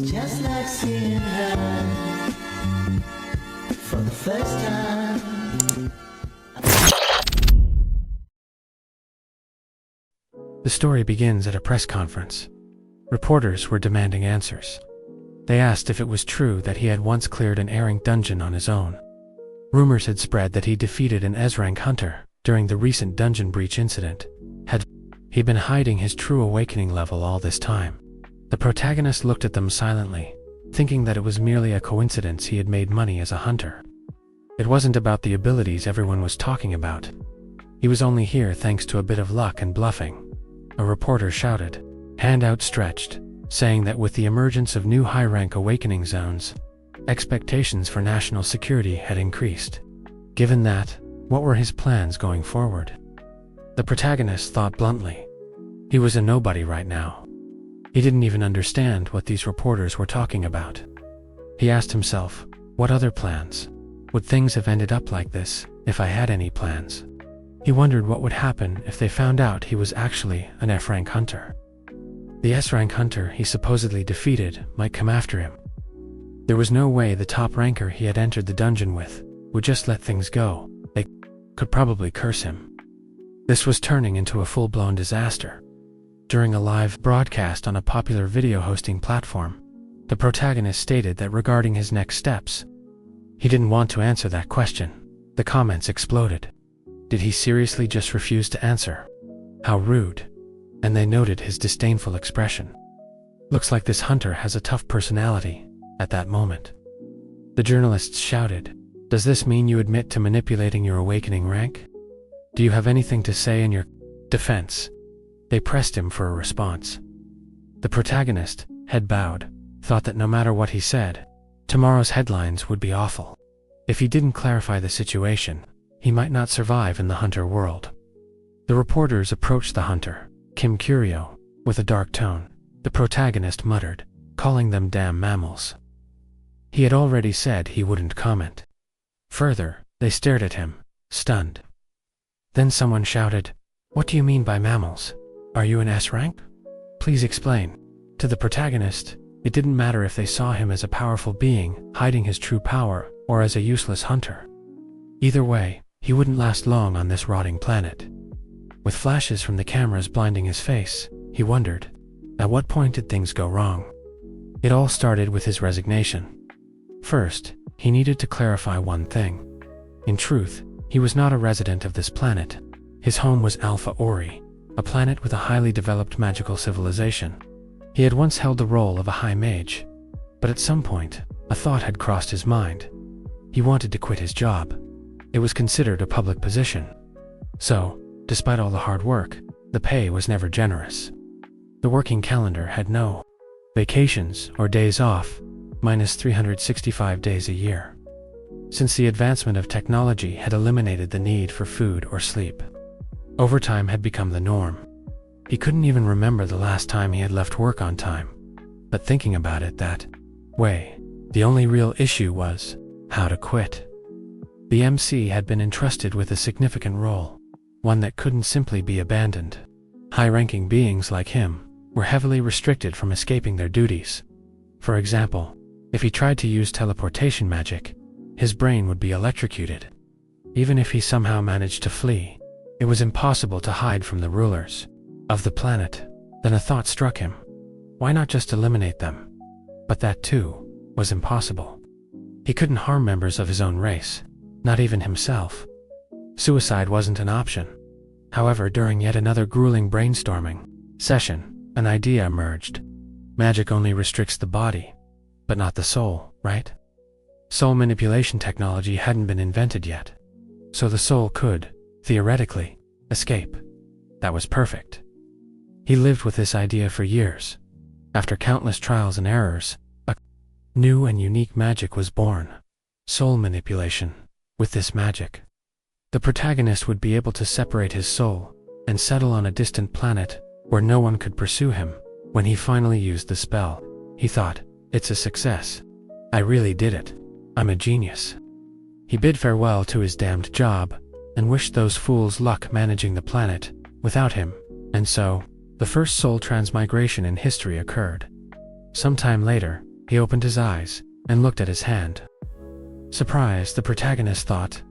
just like seeing her for the first time. The story begins at a press conference. Reporters were demanding answers. They asked if it was true that he had once cleared an A-rank dungeon on his own. Rumors had spread that he defeated an S-rank hunter during the recent dungeon breach incident. Had he been hiding his true awakening level all this time? The protagonist looked at them silently, thinking that it was merely a coincidence he had made money as a hunter. It wasn't about the abilities everyone was talking about. He was only here thanks to a bit of luck and bluffing. A reporter shouted, hand outstretched, saying that with the emergence of new high-rank awakening zones, expectations for national security had increased. Given that, what were his plans going forward? The protagonist thought bluntly. He was a nobody right now. He didn't even understand what these reporters were talking about. He asked himself, what other plans? Would things have ended up like this if I had any plans? He wondered what would happen if they found out he was actually an F-rank hunter. The S-rank hunter he supposedly defeated might come after him. There was no way the top ranker he had entered the dungeon with would just let things go. They could probably curse him. This was turning into a full-blown disaster. During a live broadcast on a popular video hosting platform, the protagonist stated that regarding his next steps, he didn't want to answer that question. The comments exploded. Did he seriously just refuse to answer? How rude. And they noted his disdainful expression. Looks like this hunter has a tough personality. At that moment, the journalists shouted, does this mean you admit to manipulating your awakening rank? Do you have anything to say in your defense? They pressed him for a response. The protagonist, head bowed, thought that no matter what he said, tomorrow's headlines would be awful. If he didn't clarify the situation, he might not survive in the hunter world. The reporters approached the hunter, Kim Curio, with a dark tone. The protagonist muttered, calling them damn mammals. He had already said he wouldn't comment. Further, they stared at him, stunned. Then someone shouted, what do you mean by mammals? Are you an S-rank? Please explain. To the protagonist, it didn't matter if they saw him as a powerful being hiding his true power or as a useless hunter. Either way, he wouldn't last long on this rotting planet. With flashes from the cameras blinding his face, he wondered, at what point did things go wrong? It all started with his resignation. First, he needed to clarify one thing. In truth, he was not a resident of this planet. His home was Alpha Ori, a planet with a highly developed magical civilization. He had once held the role of a high mage, but at some point, a thought had crossed his mind. He wanted to quit his job. It was considered a public position. So, despite all the hard work, the pay was never generous. The working calendar had no vacations or days off, minus 365 days a year. Since the advancement of technology had eliminated the need for food or sleep, overtime had become the norm. He couldn't even remember the last time he had left work on time. But thinking about it that way, the only real issue was how to quit. The MC had been entrusted with a significant role, one that couldn't simply be abandoned. High-ranking beings like him were heavily restricted from escaping their duties. For example, if he tried to use teleportation magic, his brain would be electrocuted. Even if he somehow managed to flee, it was impossible to hide from the rulers of the planet. Then a thought struck him. Why not just eliminate them? But that too was impossible. He couldn't harm members of his own race, not even himself. Suicide wasn't an option. However, during yet another grueling brainstorming session, an idea emerged. Magic only restricts the body, but not the soul, right? Soul manipulation technology hadn't been invented yet, so the soul could, theoretically, escape. That was perfect. He lived with this idea for years. After countless trials and errors, a new and unique magic was born. Soul manipulation. With this magic, the protagonist would be able to separate his soul and settle on a distant planet where no one could pursue him. When he finally used the spell, he thought, it's a success. I really did it. I'm a genius. He bid farewell to his damned job and wished those fools luck managing the planet without him. And so, the first soul transmigration in history occurred. Sometime later, He opened his eyes and looked at his hand. Surprised, the protagonist thought,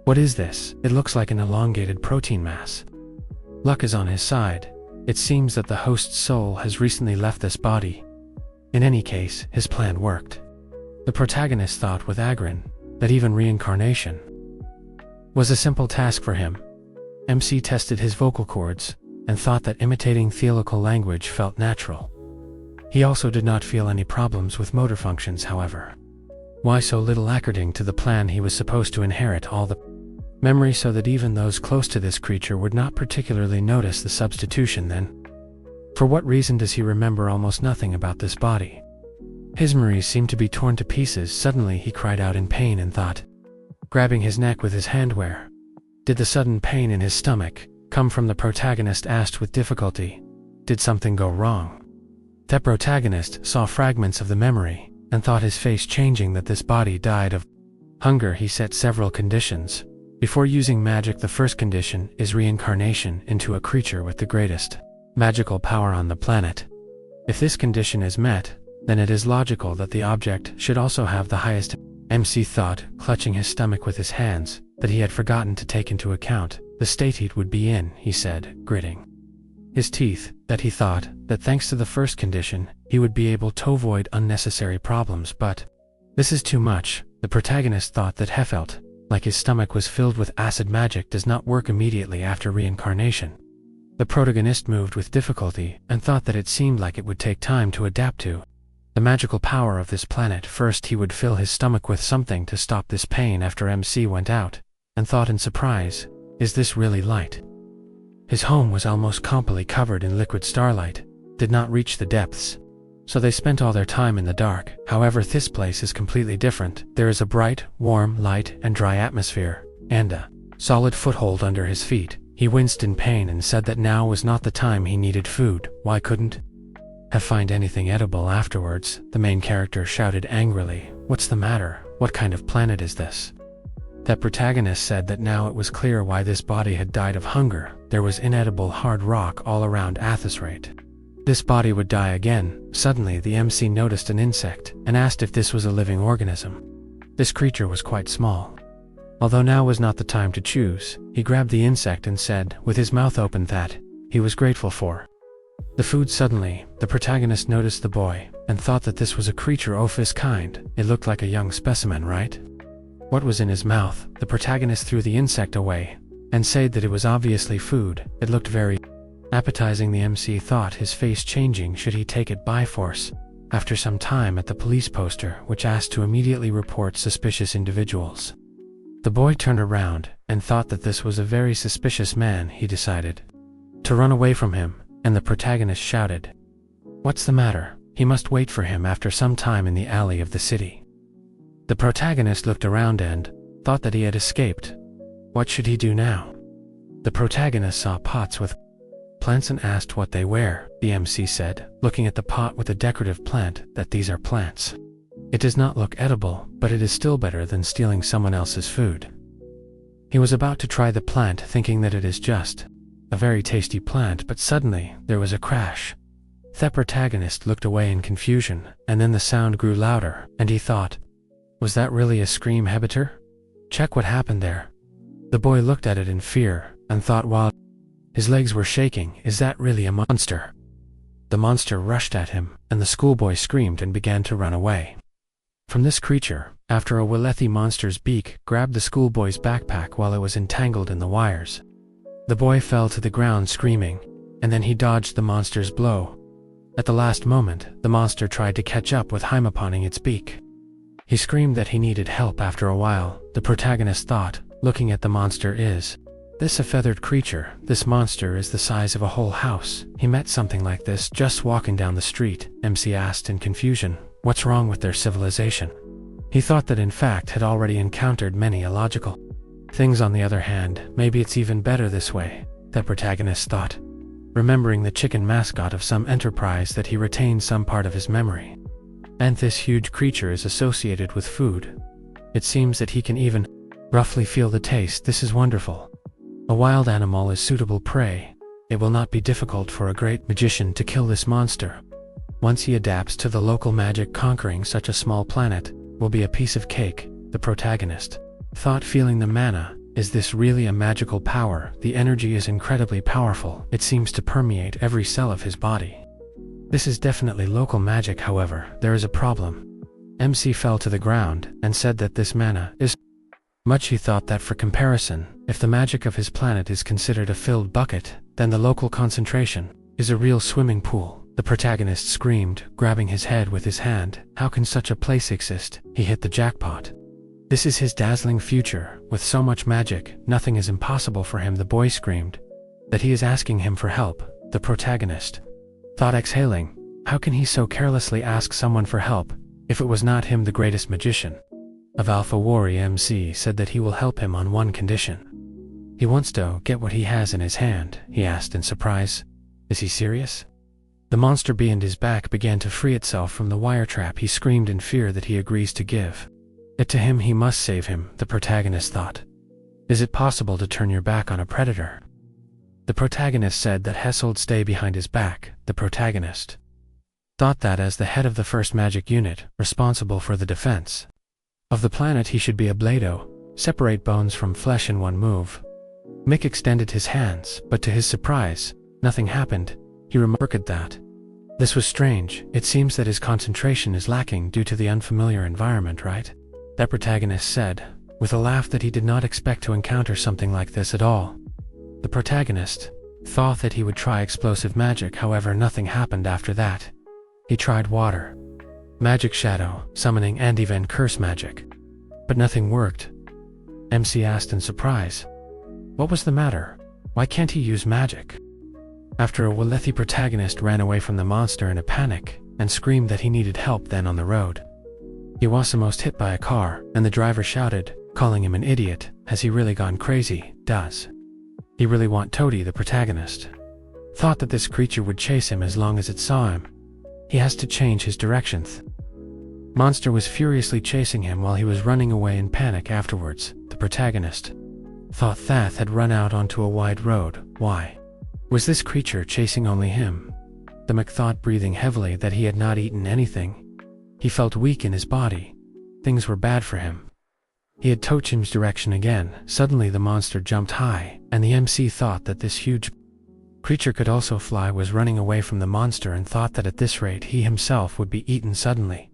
"What is this? It looks like an elongated protein mass." Luck is on his side. It seems that the host's soul has recently left this body. In any case, his plan worked. The protagonist thought with chagrin that even reincarnation was a simple task for him. MC tested his vocal cords and thought that imitating theological language felt natural. He also did not feel any problems with motor functions, however. Why so little according to the plan? He was supposed to inherit all the memory so that even those close to this creature would not particularly notice the substitution then. For what reason does he remember almost nothing about this body? His memories seemed to be torn to pieces. Suddenly he cried out in pain and thought, grabbing his neck with his hand, where did the sudden pain in his stomach come from? The protagonist asked with difficulty. Did something go wrong? The protagonist saw fragments of the memory and thought, his face changing, that this body died of hunger. He set several conditions before using magic. The first condition is reincarnation into a creature with the greatest magical power on the planet. If this condition is met, then it is logical that the object should also have the highest. MC thought, clutching his stomach with his hands, that he had forgotten to take into account the state he would be in. He said, gritting his teeth, that he thought that thanks to the first condition, he would be able to avoid unnecessary problems. But this is too much. The protagonist thought that he felt like his stomach was filled with acid. Magic does not work immediately after reincarnation. The protagonist moved with difficulty and thought that it seemed like it would take time to adapt to the magical power of this planet. First, he would fill his stomach with something to stop this pain. After MC went out, and thought in surprise, is this really light? His home was almost completely covered in liquid starlight, did not reach the depths, so they spent all their time in the dark. However, this place is completely different. There is a bright, warm, light, and dry atmosphere, and a solid foothold under his feet. He winced in pain and said that now was not the time he needed food. Why couldn't he find anything edible afterwards? The main character shouted angrily, "What's the matter? What kind of planet is this?" The protagonist said that now it was clear why this body had died of hunger. There was inedible hard rock all around Athosrate. This body would die again. Suddenly the MC noticed an insect and asked if this was a living organism. This creature was quite small. Although now was not the time to choose, he grabbed the insect and said, with his mouth open, that he was grateful for the food. Suddenly, the protagonist noticed the boy and thought that this was a creature of his kind. It looked like a young specimen, right? What was in his mouth? The protagonist threw the insect away and said that it was obviously food. It looked very appetizing. The MC thought, his face changing, should he take it by force? After some time at the police poster, which asked to immediately report suspicious individuals. The boy turned around and thought that this was a very suspicious man. He decided to run away from him, and the protagonist shouted, "What's the matter?" He must wait for him after some time in the alley of the city. The protagonist looked around and thought that he had escaped. What should he do now? The protagonist saw pots with plants and asked what they were. The MC said, looking at the pot with a decorative plant, that these are plants. It does not look edible, but it is still better than stealing someone else's food. He was about to try the plant, thinking that it is just a very tasty plant, but suddenly there was a crash. The protagonist looked away in confusion, and then the sound grew louder, and he thought, was that really a scream habitor? Check what happened there. The boy looked at it in fear, and thought while his legs were shaking, is that really a monster? The monster rushed at him, and the schoolboy screamed and began to run away from this creature. After a Willethi monster's beak grabbed the schoolboy's backpack while it was entangled in the wires. The boy fell to the ground screaming, and then he dodged the monster's blow. At the last moment, the monster tried to catch up with him upon its beak. He screamed that he needed help. After a while, the protagonist thought, looking at the monster, is this a feathered creature? This monster is the size of a whole house. He met something like this just walking down the street. MC asked in confusion, what's wrong with their civilization? He thought that in fact had already encountered many illogical things. On the other hand, maybe it's even better this way, the protagonist thought, remembering the chicken mascot of some enterprise that he retained some part of his memory. And this huge creature is associated with food. It seems that he can even roughly feel the taste. This is wonderful. A wild animal is suitable prey. It will not be difficult for a great magician to kill this monster. Once he adapts to the local magic, conquering such a small planet will be a piece of cake, the protagonist thought, feeling the mana. Is this really a magical power? The energy is incredibly powerful. It seems to permeate every cell of his body. This is definitely local magic. However, there is a problem. MC fell to the ground and said that this mana is much. He thought that, for comparison, if the magic of his planet is considered a filled bucket, then the local concentration is a real swimming pool. The protagonist screamed, grabbing his head with his hand. How can such a place exist? He hit the jackpot. This is his dazzling future. With so much magic, nothing is impossible for him. The boy screamed that he is asking him for help. The protagonist thought, exhaling, how can he so carelessly ask someone for help if it was not him, the greatest magician of Alpha Wari? MC said that he will help him on one condition. He wants to get what he has in his hand. He asked in surprise, is he serious? The monster behind his back began to free itself from the wire trap. He screamed in fear that he agrees to give it to him. He must save him, the protagonist thought. Is it possible to turn your back on a predator? The protagonist said that Hessold stay behind his back. The protagonist thought that as the head of the first magic unit, responsible for the defense of the planet, he should be a blado, separate bones from flesh in one move. Mick extended his hands, but to his surprise, nothing happened. He remarked that this was strange. It seems that his concentration is lacking due to the unfamiliar environment, right? That protagonist said, with a laugh, that he did not expect to encounter something like this at all. The protagonist thought that he would try explosive magic. However, nothing happened after that. He tried water, magic shadow, summoning, and even curse magic, but nothing worked. MC asked in surprise, what was the matter? Why can't he use magic? After a while, the protagonist ran away from the monster in a panic and screamed that he needed help. Then on the road, he was almost hit by a car, and the driver shouted, calling him an idiot. Has he really gone crazy? Does he really want Toady? The protagonist thought that this creature would chase him as long as it saw him. He has to change his directions. Monster was furiously chasing him while he was running away in panic. Afterwards, the protagonist thought Thath had run out onto a wide road. Why was this creature chasing only him? The Mick thought, breathing heavily, that he had not eaten anything. He felt weak in his body. Things were bad for him. He had Tochim's direction again. Suddenly the monster jumped high, and the MC thought that this huge creature could also fly, was running away from the monster, and thought that at this rate he himself would be eaten. Suddenly,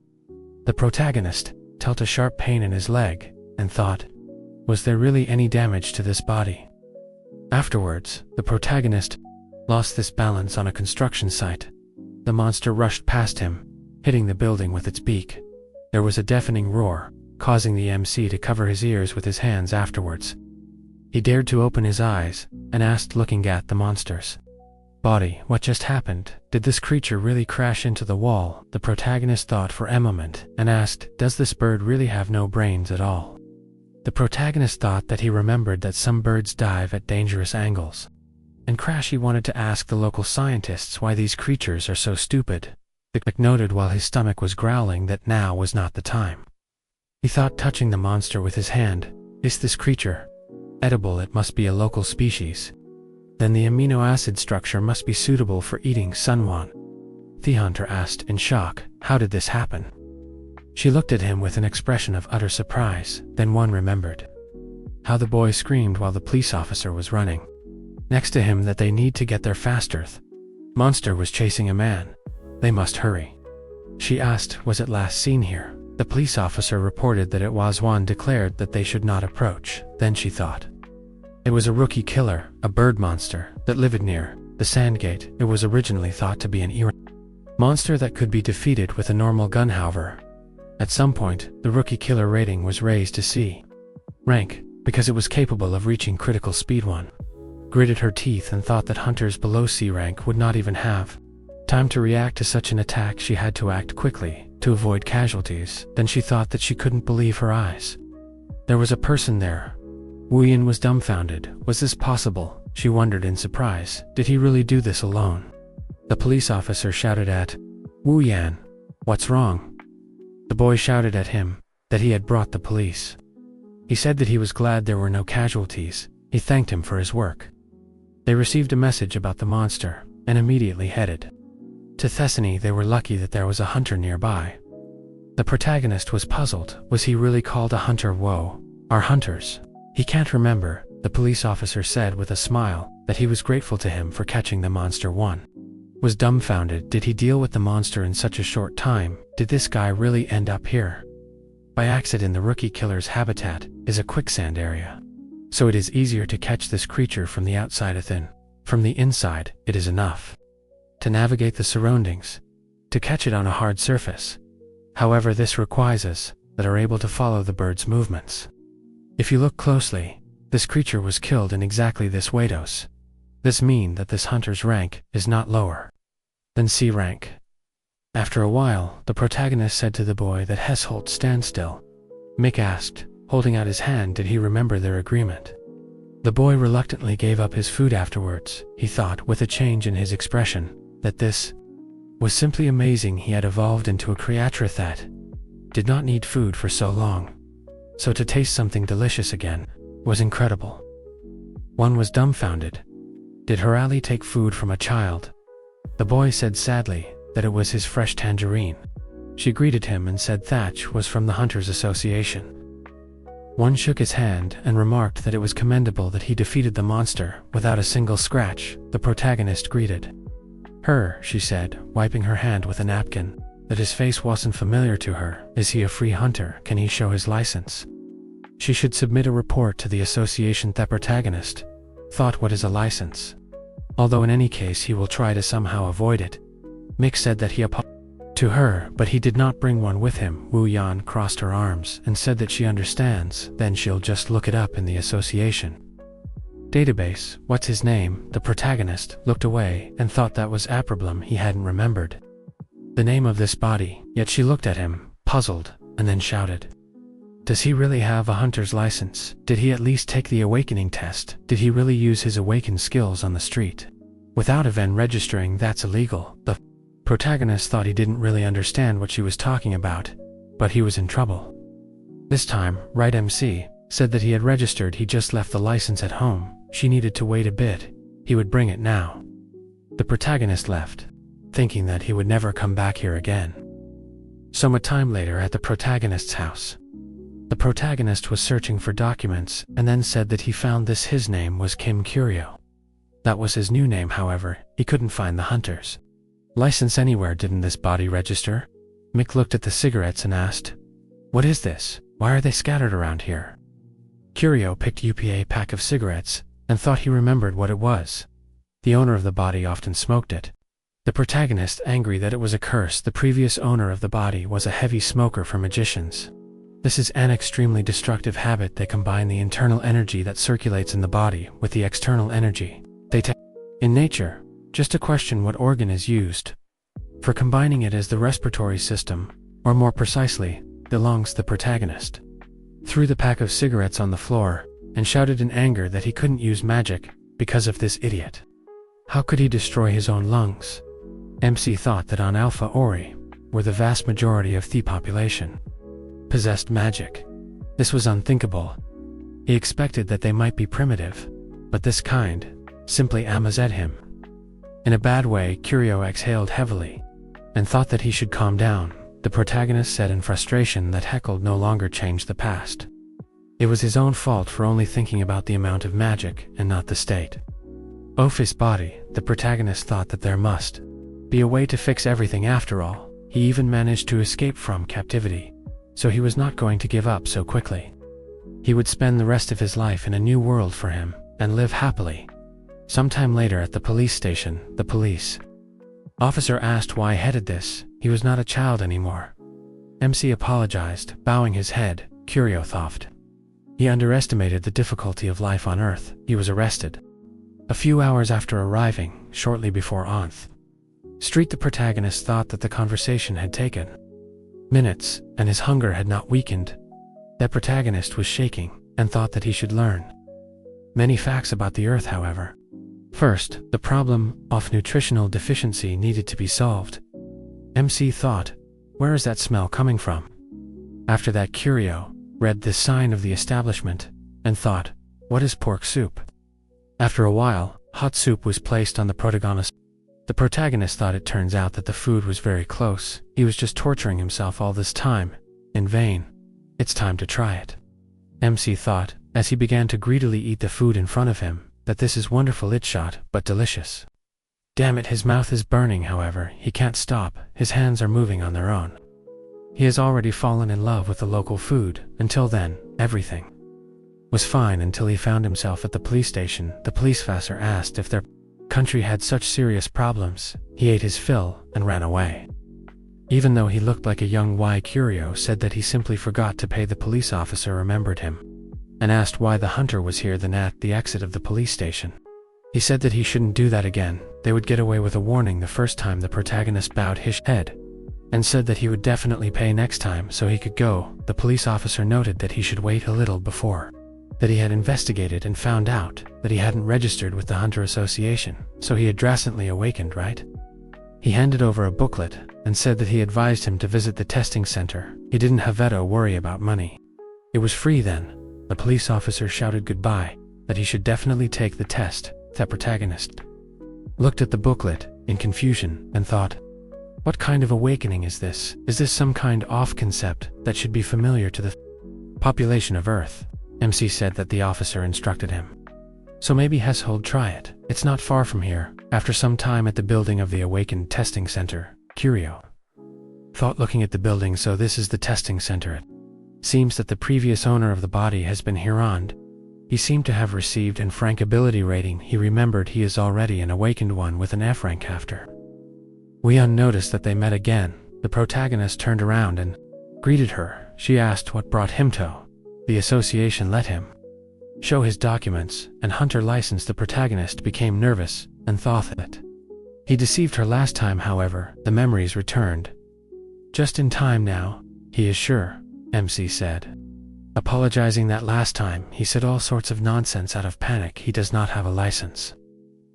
the protagonist felt a sharp pain in his leg, and thought, was there really any damage to this body? Afterwards, the protagonist lost this balance on a construction site. The monster rushed past him, hitting the building with its beak. There was a deafening roar, causing the MC to cover his ears with his hands. Afterwards, he dared to open his eyes and asked, looking at the monster's body, what just happened? Did this creature really crash into the wall? The protagonist thought for a moment and asked, does this bird really have no brains at all? The protagonist thought that he remembered that some birds dive at dangerous angles and crash. He wanted to ask the local scientists why these creatures are so stupid. The Mick noted while his stomach was growling that now was not the time. He thought, touching the monster with his hand, is this creature edible? It must be a local species. Then the amino acid structure must be suitable for eating. Sunwon, the hunter, asked in shock, how did this happen? She looked at him with an expression of utter surprise. Then one remembered how the boy screamed while the police officer was running next to him that they need to get there faster. Monster was chasing a man. They must hurry. She asked, was it last seen here? The police officer reported that it was. One declared that they should not approach. Then she thought it was a rookie killer, a bird monster that lived near the Sandgate. It was originally thought to be an monster that could be defeated with a normal gun. However, at some point, the rookie killer rating was raised to C rank because it was capable of reaching critical speed. One gritted her teeth and thought that hunters below C rank would not even have time to react to such an attack. She had to act quickly to avoid casualties. Then she thought that she couldn't believe her eyes. There was a person there. Wu Yan was dumbfounded. Was this possible? She wondered in surprise. Did he really do this alone? The police officer shouted at Wu Yan, what's wrong? The boy shouted at him that he had brought the police. He said that he was glad there were no casualties. He thanked him for his work. They received a message about the monster and immediately headed To Thessaly, they were lucky that there was a hunter nearby. The protagonist was puzzled. Was he really called a hunter? Whoa, are hunters? He can't remember. The police officer said with a smile that he was grateful to him for catching the monster. One was dumbfounded. Did he deal with the monster in such a short time? Did this guy really end up here? By accident, the rookie killer's habitat is a quicksand area, so it is easier to catch this creature from the outside than from the inside. It is enough to navigate the surroundings to catch it on a hard surface. However, this requires us that are able to follow the bird's movements. If you look closely, this creature was killed in exactly this way. This means that this hunter's rank is not lower than C rank. After a while, the protagonist said to the boy that Hesholt stand still. Mick asked, holding out his hand, did he remember their agreement? The boy reluctantly gave up his food afterwards. He thought, with a change in his expression, that this was simply amazing. He had evolved into a creature that did not need food for so long. So to taste something delicious again was incredible. One was dumbfounded. Did Harali take food from a child? The boy said sadly that it was his fresh tangerine. She greeted him and said Thatch was from the Hunters Association. One shook his hand and remarked that it was commendable that he defeated the monster without a single scratch. The protagonist greeted her. She said, wiping her hand with a napkin, that his face wasn't familiar to her. Is he a free hunter? Can he show his license? She should submit a report to the association. The protagonist thought, what is a license? Although in any case he will try to somehow avoid it. Mick said that he apologized to her, but he did not bring one with him. Wu Yan crossed her arms and said that she understands, then she'll just look it up in the association database. What's his name? The protagonist looked away and thought that was a problem he hadn't remembered the name of this body, yet she looked at him, puzzled, and then shouted, does he really have a hunter's license? Did he at least take the awakening test? Did he really use his awakened skills on the street without even registering? That's illegal. The protagonist thought he didn't really understand what she was talking about, but he was in trouble. This time, Right MC said that he had registered, he just left the license at home. She needed to wait a bit. He would bring it now. The protagonist left, thinking that he would never come back here again. Some time later, at the protagonist's house, the protagonist was searching for documents and then said that he found this. His name was Kim Curio. That was his new name. However, he couldn't find the hunter's license anywhere. Didn't this body register? Mick looked at the cigarettes and asked, what is this? Why are they scattered around here? Curio picked up a pack of cigarettes and thought he remembered what it was. The owner of the body often smoked it. The protagonist angry that it was a curse. The previous owner of the body was a heavy smoker for magicians. This is an extremely destructive habit. They combine the internal energy that circulates in the body with the external energy they take in nature. Just a question, what organ is used for combining it? As the respiratory system, or more precisely, the lungs. The protagonist threw the pack of cigarettes on the floor and shouted in anger that he couldn't use magic because of this idiot. How could he destroy his own lungs? MC thought that on Alpha Ori, where the vast majority of the population possessed magic, this was unthinkable. He expected that they might be primitive, but this kind simply amazed him. In a bad way, Curio exhaled heavily and thought that he should calm down. The protagonist said in frustration that heckled no longer changed the past. It was his own fault for only thinking about the amount of magic and not the state of his body. The protagonist thought that there must be a way to fix everything. After all, he even managed to escape from captivity, so he was not going to give up so quickly. He would spend the rest of his life in a new world for him and live happily. Sometime later at the police station, the police officer asked why he headed this. He was not a child anymore. MC apologized, bowing his head. Curio thought he underestimated the difficulty of life on Earth. He was arrested a few hours after arriving, shortly before Onth Street. The protagonist thought that the conversation had taken minutes, and his hunger had not weakened. The protagonist was shaking, and thought that he should learn many facts about the Earth. However, first, the problem of nutritional deficiency needed to be solved. MC thought, where is that smell coming from? After that, Curio read the sign of the establishment, and thought, what is pork soup? After a while, hot soup was placed on the protagonist. The protagonist thought it turns out that the food was very close. He was just torturing himself all this time. In vain. It's time to try it. MC thought, as he began to greedily eat the food in front of him, that this is wonderful itshot, but delicious. Damn it, his mouth is burning, however, he can't stop, his hands are moving on their own. He has already fallen in love with the local food. Until then, everything was fine until he found himself at the police station. The police officer asked if their country had such serious problems. He ate his fill and ran away. Even though he looked like a young Curio said that he simply forgot to pay. The police officer remembered him and asked why the hunter was here then at the exit of the police station. He said that he shouldn't do that again. They would get away with a warning the first time. The protagonist bowed his head and said that he would definitely pay next time so he could go. The police officer noted that he should wait a little before that he had investigated and found out that he hadn't registered with the Hunter Association, so he had drastically awakened, right? He handed over a booklet and said that he advised him to visit the testing center. He didn't have to worry about money. It was free then. The police officer shouted goodbye, that he should definitely take the test. The protagonist looked at the booklet in confusion and thought, what kind of awakening is this? Is this some kind of concept that should be familiar to the population of Earth? MC said that the officer instructed him. So maybe Heshold try it. It's not far from here. After some time at the building of the Awakened Testing Center, Curio thought, looking at the building, so this is the testing center. It seems that the previous owner of the body has been here on. He seemed to have received an Frank ability rating. He remembered he is already an awakened one with an F rank after. Weon noticed that they met again. The protagonist turned around and greeted her. She asked what brought him to the association. Let him show his documents and Hunter license. The protagonist became nervous and thought that he deceived her last time. However, the memories returned. Just in time now, he is sure, MC said. Apologizing that last time, he said all sorts of nonsense out of panic. He does not have a license.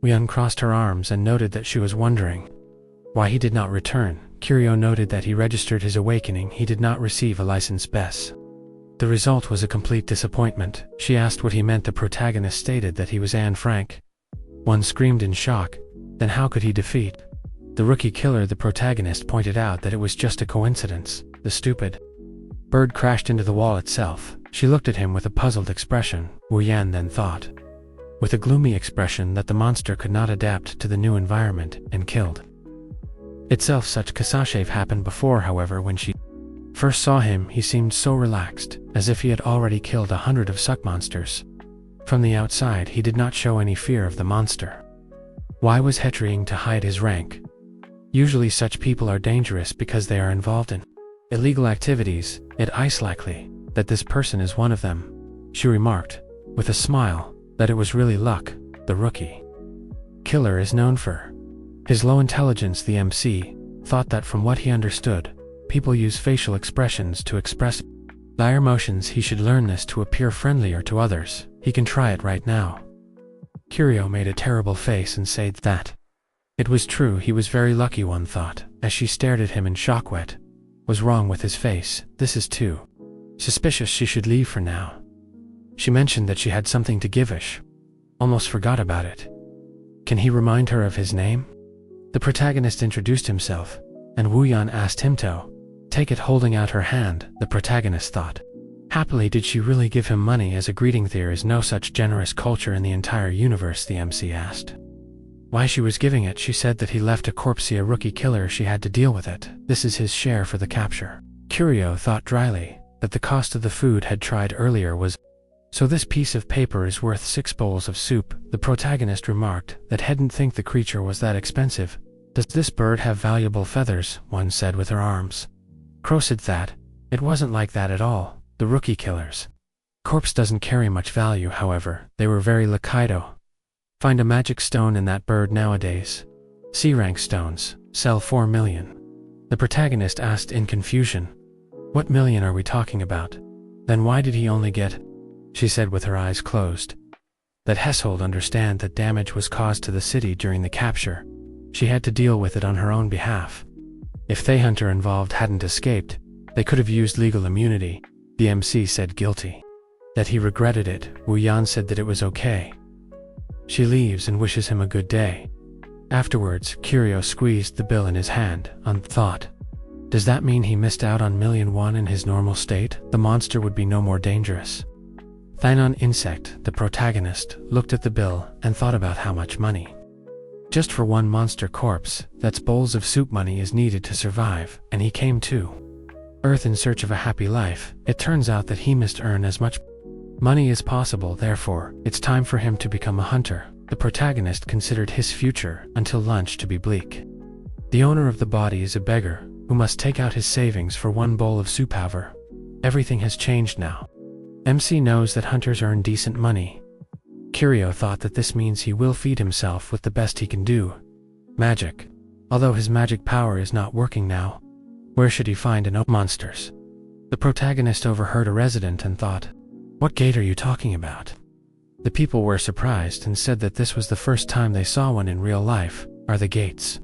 We uncrossed her arms and noted that she was wondering why he did not return. Curio noted that he registered his awakening. He did not receive a license. Bess. The result was a complete disappointment. She asked what he meant. The protagonist stated that he was Anne Frank. One screamed in shock. Then how could he defeat the rookie killer? The protagonist pointed out that it was just a coincidence. The stupid bird crashed into the wall itself. She looked at him with a puzzled expression. Wu Yan then thought, with a gloomy expression, that the monster could not adapt to the new environment and killed itself. Such kasashave happened before, however. When she first saw him, he seemed so relaxed, as if he had already killed 100 of such monsters. From the outside, he did not show any fear of the monster. Why was he trying to hide his rank? Usually such people are dangerous because they are involved in illegal activities. It is likely that this person is one of them. She remarked, with a smile, that it was really luck. The rookie killer is known for his low intelligence. The MC thought that from what he understood, people use facial expressions to express their emotions. He should learn this to appear friendlier to others. He can try it right now. Curio made a terrible face and said that it was true. He was very lucky, one thought, as she stared at him in shock. What was wrong with his face? This is too suspicious. She should leave for now. She mentioned that she had something to give Ish. Almost forgot about it. Can he remind her of his name? The protagonist introduced himself, and Wu Yan asked him to take it, holding out her hand. The protagonist thought happily, did she really give him money as a greeting? There is no such generous culture in the entire universe. The MC asked why she was giving it. She said that he left a corpse, a rookie killer. She had to deal with it. This is his share for the capture. Curio thought dryly that the cost of the food had tried earlier was so this piece of paper is worth 6 bowls of soup. The protagonist remarked that hadn't think the creature was that expensive. Does this bird have valuable feathers? One said with her arms crossed. That it wasn't like that at all. The rookie killer's corpse doesn't carry much value. However, they were very liquido. Find a magic stone in that bird nowadays. C-rank stones sell 4 million. The protagonist asked in confusion, what million are we talking about? Then why did he only get? She said with her eyes closed that Heshold understand that damage was caused to the city during the capture. She had to deal with it on her own behalf. If the hunter involved hadn't escaped, they could have used legal immunity. The MC said guilty that he regretted it. Wu Yan said that it was okay. She leaves and wishes him a good day. Afterwards, Kiryu squeezed the bill in his hand, and thought, does that mean he missed out on $1,000,001 in his normal state? The monster would be no more dangerous. Thainon Insect, the protagonist, looked at the bill and thought about how much money. Just for one monster corpse, that's bowls of soup money is needed to survive, and he came to Earth in search of a happy life. It turns out that he must earn as much money as possible, therefore, it's time for him to become a hunter. The protagonist considered his future until lunch to be bleak. The owner of the body is a beggar, who must take out his savings for one bowl of soup. However, everything has changed now. MC knows that hunters earn decent money. Kiryu thought that this means he will feed himself with the best he can do, magic. Although his magic power is not working now, where should he find monsters? The protagonist overheard a resident and thought, what gate are you talking about? The people were surprised and said that this was the first time they saw one in real life. Are the gates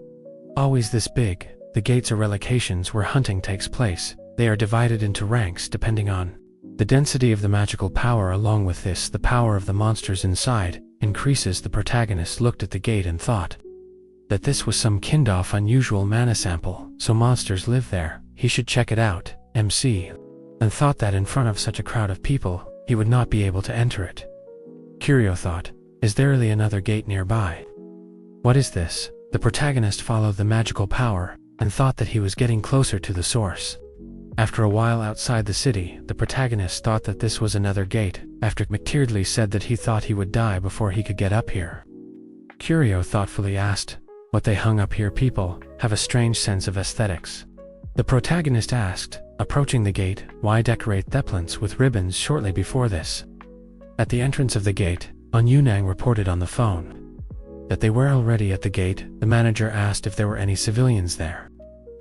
always this big? The gates are relocations where hunting takes place. They are divided into ranks depending on the density of the magical power. Along with this, the power of the monsters inside increases. The protagonist looked at the gate and thought that this was some kind of unusual mana sample, so monsters live there. He should check it out. MC and thought that in front of such a crowd of people, he would not be able to enter it. Kiryu thought, is there really another gate nearby? What is this? The protagonist followed the magical power and thought that he was getting closer to the source. After a while outside the city, the protagonist thought that this was another gate, after McTeardley said that he thought he would die before he could get up here. Kiryu thoughtfully asked, what they hung up here? People have a strange sense of aesthetics. The protagonist asked, approaching the gate, why decorate theplants with ribbons shortly before this? At the entrance of the gate, An Yunang reported on the phone that they were already at the gate. The manager asked if there were any civilians there.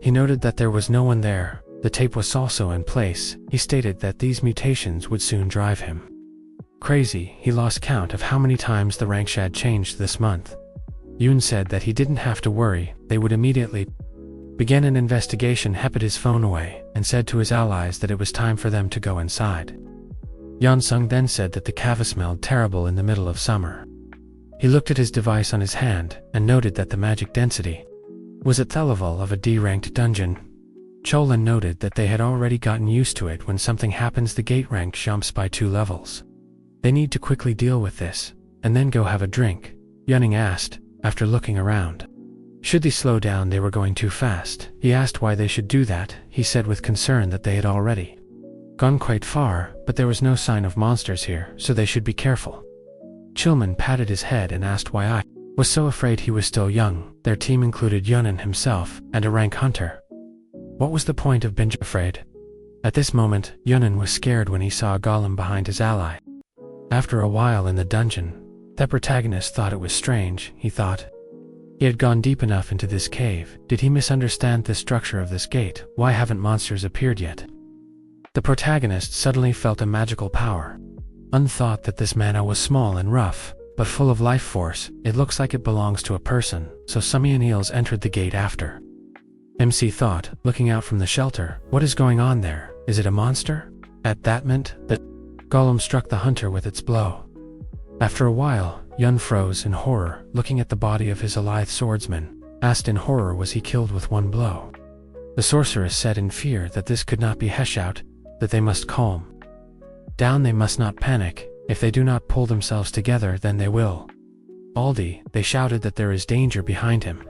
He noted that there was no one there. The tape was also in place. He stated that these mutations would soon drive him crazy. He lost count of how many times the rank had changed this month. Yoon said that he didn't have to worry, they would immediately begin an investigation. He put his phone away and said to his allies that it was time for them to go inside. Yeonsung then said that the cava smelled terrible in the middle of summer. He looked at his device on his hand and noted that the magic density was at the level of a D-ranked dungeon. Cholin noted that they had already gotten used to it. When something happens, the gate rank jumps by 2 levels. They need to quickly deal with this, and then go have a drink. Yunning asked, after looking around, should they slow down? They were going too fast. He asked why they should do that. He said with concern that they had already gone quite far, but there was no sign of monsters here, so they should be careful. Chilman patted his head and asked why I was so afraid. He was still young. Their team included Yunin himself and a rank hunter. What was the point of being afraid? At this moment, Yunin was scared when he saw a golem behind his ally. After a while in the dungeon, the protagonist thought it was strange. He thought he had gone deep enough into this cave. Did he misunderstand the structure of this gate? Why haven't monsters appeared yet? The protagonist suddenly felt a magical power. Unthought that this mana was small and rough, but full of life force. It looks like it belongs to a person, so Summianils entered the gate after. MC thought, looking out from the shelter, what is going on there? Is it a monster? At that moment, the golem struck the hunter with its blow. After a while, Yun froze in horror, looking at the body of his lithe swordsman. Asked in horror, was he killed with one blow? The sorceress said in fear that this could not be Heshout, that they must calm down, they must not panic. If they do not pull themselves together, then they will. Aldi, they shouted that there is danger behind him.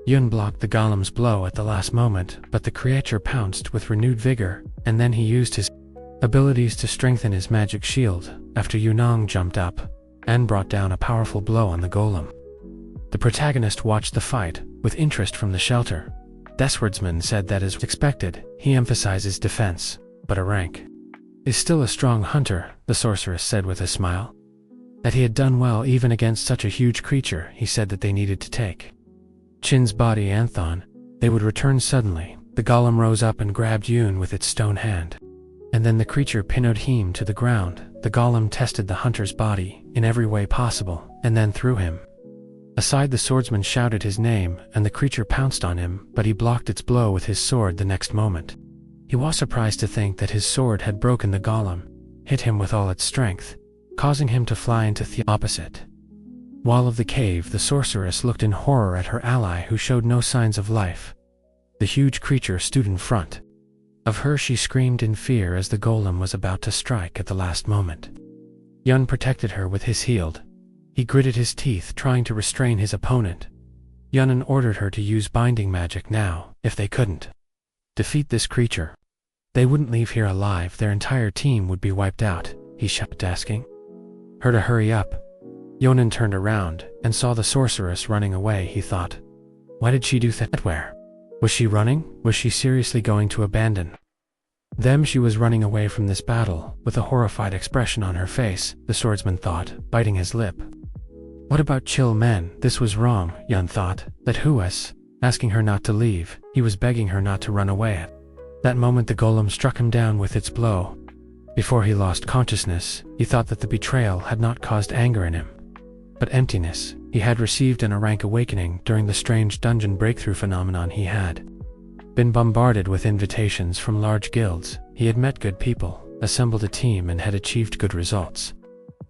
Yun blocked the golem's blow at the last moment, but the creature pounced with renewed vigor, and then he used his abilities to strengthen his magic shield. After Yunong jumped up and brought down a powerful blow on the golem. The protagonist watched the fight with interest from the shelter. Deswardsman said that as expected, he emphasizes defense, but a rank is still a strong hunter. The sorceress said with a smile that he had done well even against such a huge creature. He said that they needed to take Chin's body Anthon. They would return suddenly. The golem rose up and grabbed Yoon with its stone hand. And then the creature pinned him to the ground. The golem tested the hunter's body in every way possible, and then threw him aside. The swordsman shouted his name, and the creature pounced on him, but he blocked its blow with his sword the next moment. He was surprised to think that his sword had broken. The golem hit him with all its strength, causing him to fly into the opposite wall of the cave, the sorceress looked in horror at her ally who showed no signs of life. The huge creature stood in front of her. She screamed in fear as the golem was about to strike at the last moment. Yun protected her with his shield. He gritted his teeth, trying to restrain his opponent. Yun ordered her to use binding magic now. If they couldn't defeat this creature, they wouldn't leave here alive. Their entire team would be wiped out, he shouted, asking her to hurry up. Yonan turned around and saw the sorceress running away. He thought, why did she do that? Where was she running? Was she seriously going to abandon them? She was running away from this battle with a horrified expression on her face, the swordsman thought, biting his lip. What about chill men? This was wrong, Yun thought, that who was asking her not to leave. He was begging her not to run away. At that moment the golem struck him down with its blow. Before he lost consciousness, he thought that the betrayal had not caused anger in him, but emptiness. He had received a rank awakening during the strange dungeon breakthrough phenomenon. He had been bombarded with invitations from large guilds. He had met good people, assembled a team, and had achieved good results.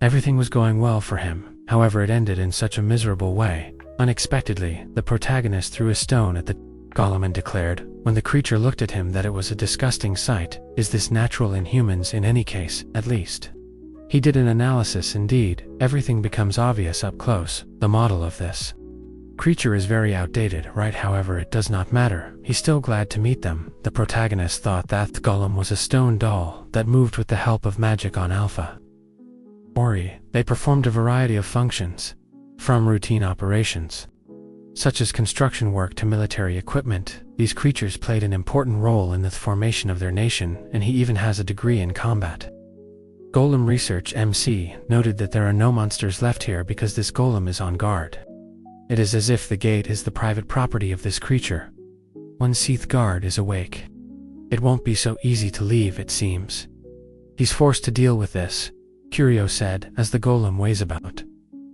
Everything was going well for him. However, it ended in such a miserable way. Unexpectedly, the protagonist threw a stone at the golem and declared, when the creature looked at him, that it was a disgusting sight. Is this natural in humans? In any case, at least. He did an analysis. Indeed, everything becomes obvious up close. The model of this creature is very outdated, right? However, it does not matter. He's still glad to meet them. The protagonist thought that the golem was a stone doll that moved with the help of magic on Alpha Ori. They performed a variety of functions, from routine operations, such as construction work, to military equipment. These creatures played an important role in the formation of their nation, and he even has a degree in combat. Golem Research MC noted that there are no monsters left here because this golem is on guard. It is as if the gate is the private property of this creature. Once Seath Guard is awake, it won't be so easy to leave, it seems. He's forced to deal with this, Curio said, as the golem was about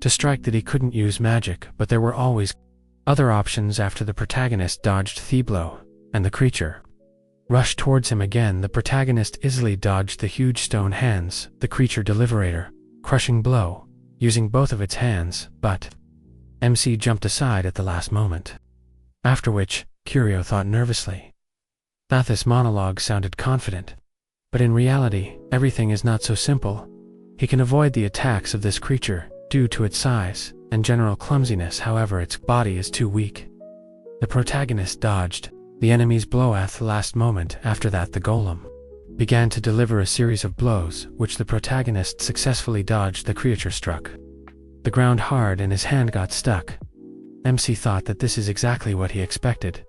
to strike, that he couldn't use magic, but there were always other options. After the protagonist dodged the blow, and the creature rushed towards him again, the protagonist easily dodged the huge stone hands, the creature deliberator, crushing blow, using both of its hands, but MC jumped aside at the last moment. After which, Curio thought nervously that this monologue sounded confident, but in reality, everything is not so simple. He can avoid the attacks of this creature due to its size and general clumsiness. However, its body is too weak. The protagonist dodged the enemy's blow at the last moment. After that, the golem began to deliver a series of blows, which the protagonist successfully dodged. The creature struck the ground hard and his hand got stuck. MC thought that this is exactly what he expected.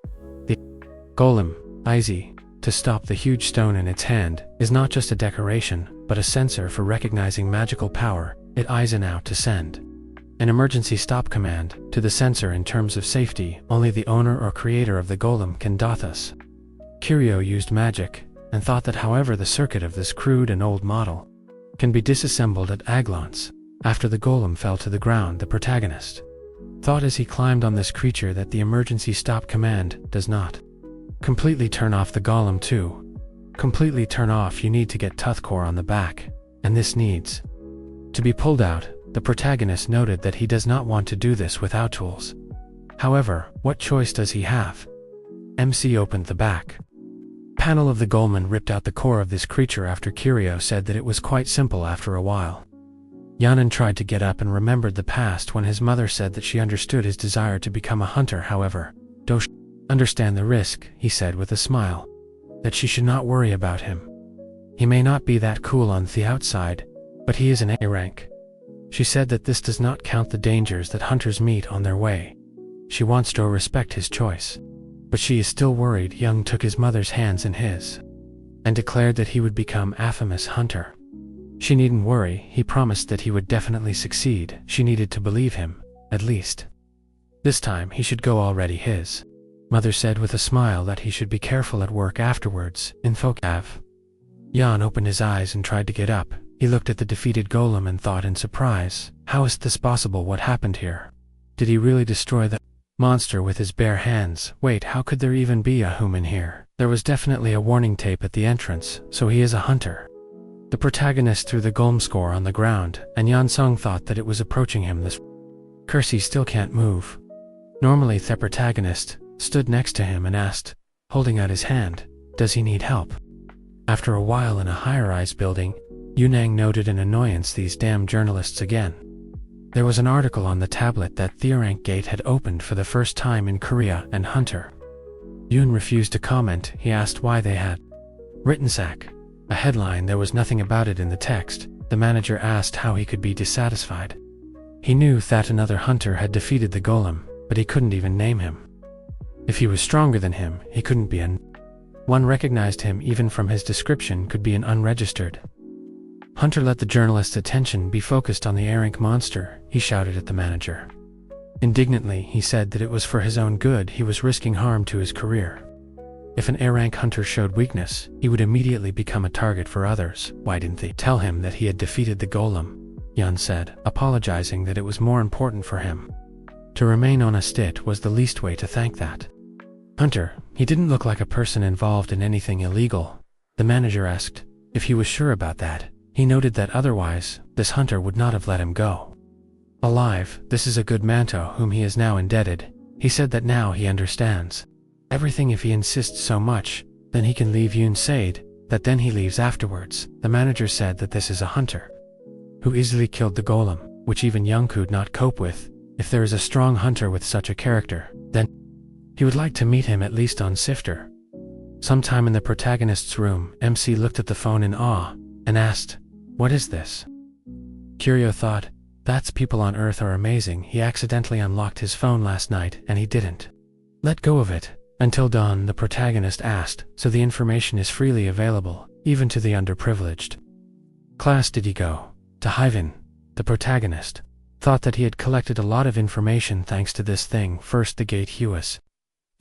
The golem, easy to stop the huge stone in its hand, is not just a decoration, but a sensor for recognizing magical power. It eyes out to send an emergency stop command to the sensor. In terms of safety, only the owner or creator of the golem can do this. Curio used magic, and thought that however the circuit of this crude and old model can be disassembled at a glance. After the golem fell to the ground, the protagonist thought as he climbed on this creature that the emergency stop command does not completely turn off the golem. To completely turn off, you need to get Tuthcore on the back, and this needs to be pulled out. The protagonist noted that he does not want to do this without tools. However, what choice does he have? MC opened the back panel of the golem and ripped out the core of this creature. After Curio said that it was quite simple after a while. Yanan tried to get up and remembered the past when his mother said that she understood his desire to become a hunter. However, don't understand the risk, he said with a smile, that she should not worry about him. He may not be that cool on the outside, but he is an A rank. She said that this does not count the dangers that hunters meet on their way. She wants to respect his choice, but she is still worried. Young took his mother's hands in his and declared that he would become a famous hunter. She needn't worry, he promised that he would definitely succeed. She needed to believe him, at least. This time he should go already. His mother said with a smile that he should be careful at work afterwards. In Fokav, Jan opened his eyes and tried to get up. He looked at the defeated golem and thought in surprise, how is this possible? What happened here? Did he really destroy the monster with his bare hands? Wait, how could there even be a human here? There was definitely a warning tape at the entrance, so he is a hunter. The protagonist threw the golem score on the ground, and Yan Sung thought that it was approaching him. This Kersey still can't move. Normally the protagonist stood next to him and asked, holding out his hand, does he need help? After a while in a high-rise building, Yunang noted an annoyance, these damn journalists again. There was an article on the tablet that Theorank Gate had opened for the first time in Korea and Hunter. Yoon refused to comment. He asked why they had written sack. A headline, there was nothing about it in the text. The manager asked how he could be dissatisfied. He knew that another hunter had defeated the golem, but he couldn't even name him. If he was stronger than him, he couldn't be one recognized him even from his description could be an unregistered. Hunter let the journalist's attention be focused on the A-rank monster. He shouted at the manager. Indignantly, he said that it was for his own good, he was risking harm to his career. If an A-rank hunter showed weakness, he would immediately become a target for others. Why didn't they tell him that he had defeated the golem? Yun said, apologizing that it was more important for him. To remain honest, it was the least way to thank that. Hunter, he didn't look like a person involved in anything illegal. The manager asked if he was sure about that. He noted that otherwise, this hunter would not have let him go alive. This is a good manto whom he is now indebted. He said that now he understands everything. If he insists so much, then he can leave. Yoon said that then he leaves afterwards. The manager said that this is a hunter who easily killed the golem, which even Young could not cope with. If there is a strong hunter with such a character, then he would like to meet him at least on Sifter. Sometime in the protagonist's room, MC looked at the phone in awe and asked, what is this? Curio thought, that's people on Earth are amazing. He accidentally unlocked his phone last night and he didn't let go of it until dawn. The protagonist asked, so the information is freely available, even to the underprivileged. Class did he go to Hyven? The protagonist thought that he had collected a lot of information thanks to this thing. First, the gate Huas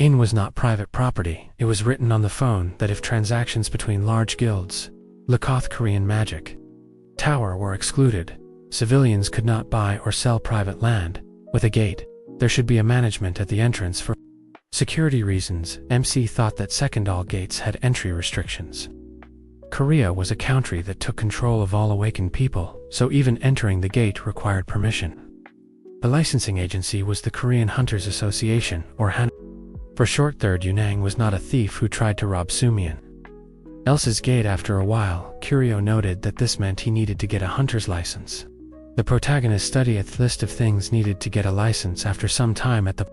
in was not private property. It was written on the phone that if transactions between large guilds, Lakoth Korean magic tower were excluded, civilians could not buy or sell private land. With a gate, there should be a management at the entrance for security reasons. MC thought that second, all gates had entry restrictions. Korea was a country that took control of all awakened people, so even entering the gate required permission. The licensing agency was the Korean Hunters Association, or Han. For short, third, Yunang was not a thief who tried to rob Sumian else's gate. After a while, Curio noted that this meant he needed to get a hunter's license. The protagonist studied a list of things needed to get a license. After some time at the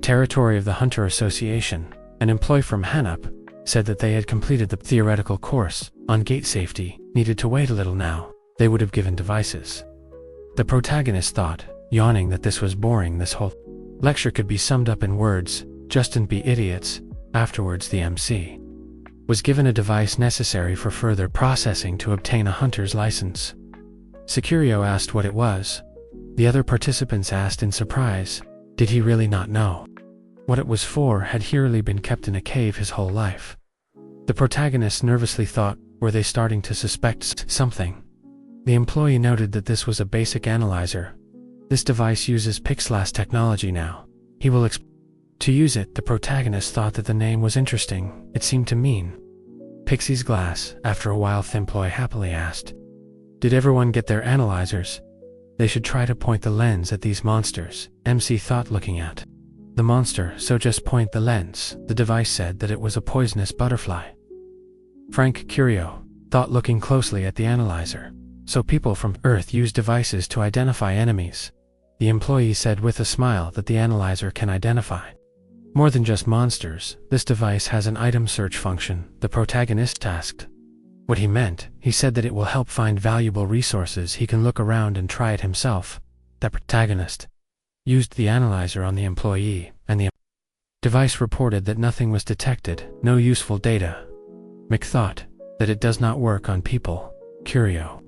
territory of the Hunter Association, an employee from Hanup said that they had completed the theoretical course on gate safety, needed to wait a little now. They would have given devices. The protagonist thought, yawning, that this was boring. This whole lecture could be summed up in words, just and be idiots. Afterwards, the MC was given a device necessary for further processing to obtain a hunter's license. Securio asked what it was. The other participants asked in surprise, did he really not know what it was for? Had he really been kept in a cave his whole life? The protagonist nervously thought, were they starting to suspect something? The employee noted that this was a basic analyzer. This device uses Pixlas technology now. He will to use it. The protagonist thought that the name was interesting. It seemed to mean Pixie's glass. After a while, the employee happily asked, did everyone get their analyzers? They should try to point the lens at these monsters. MC thought, looking at the monster, so just point the lens. The device said that it was a poisonous butterfly. Frank Curio thought, looking closely at the analyzer, so people from Earth use devices to identify enemies. The employee said with a smile that the analyzer can identify more than just monsters. This device has an item search function. The protagonist asked what he meant. He said that it will help find valuable resources. He can look around and try it himself. The protagonist used the analyzer on the employee, and the device reported that nothing was detected, no useful data. Mick thought that it does not work on people. Curio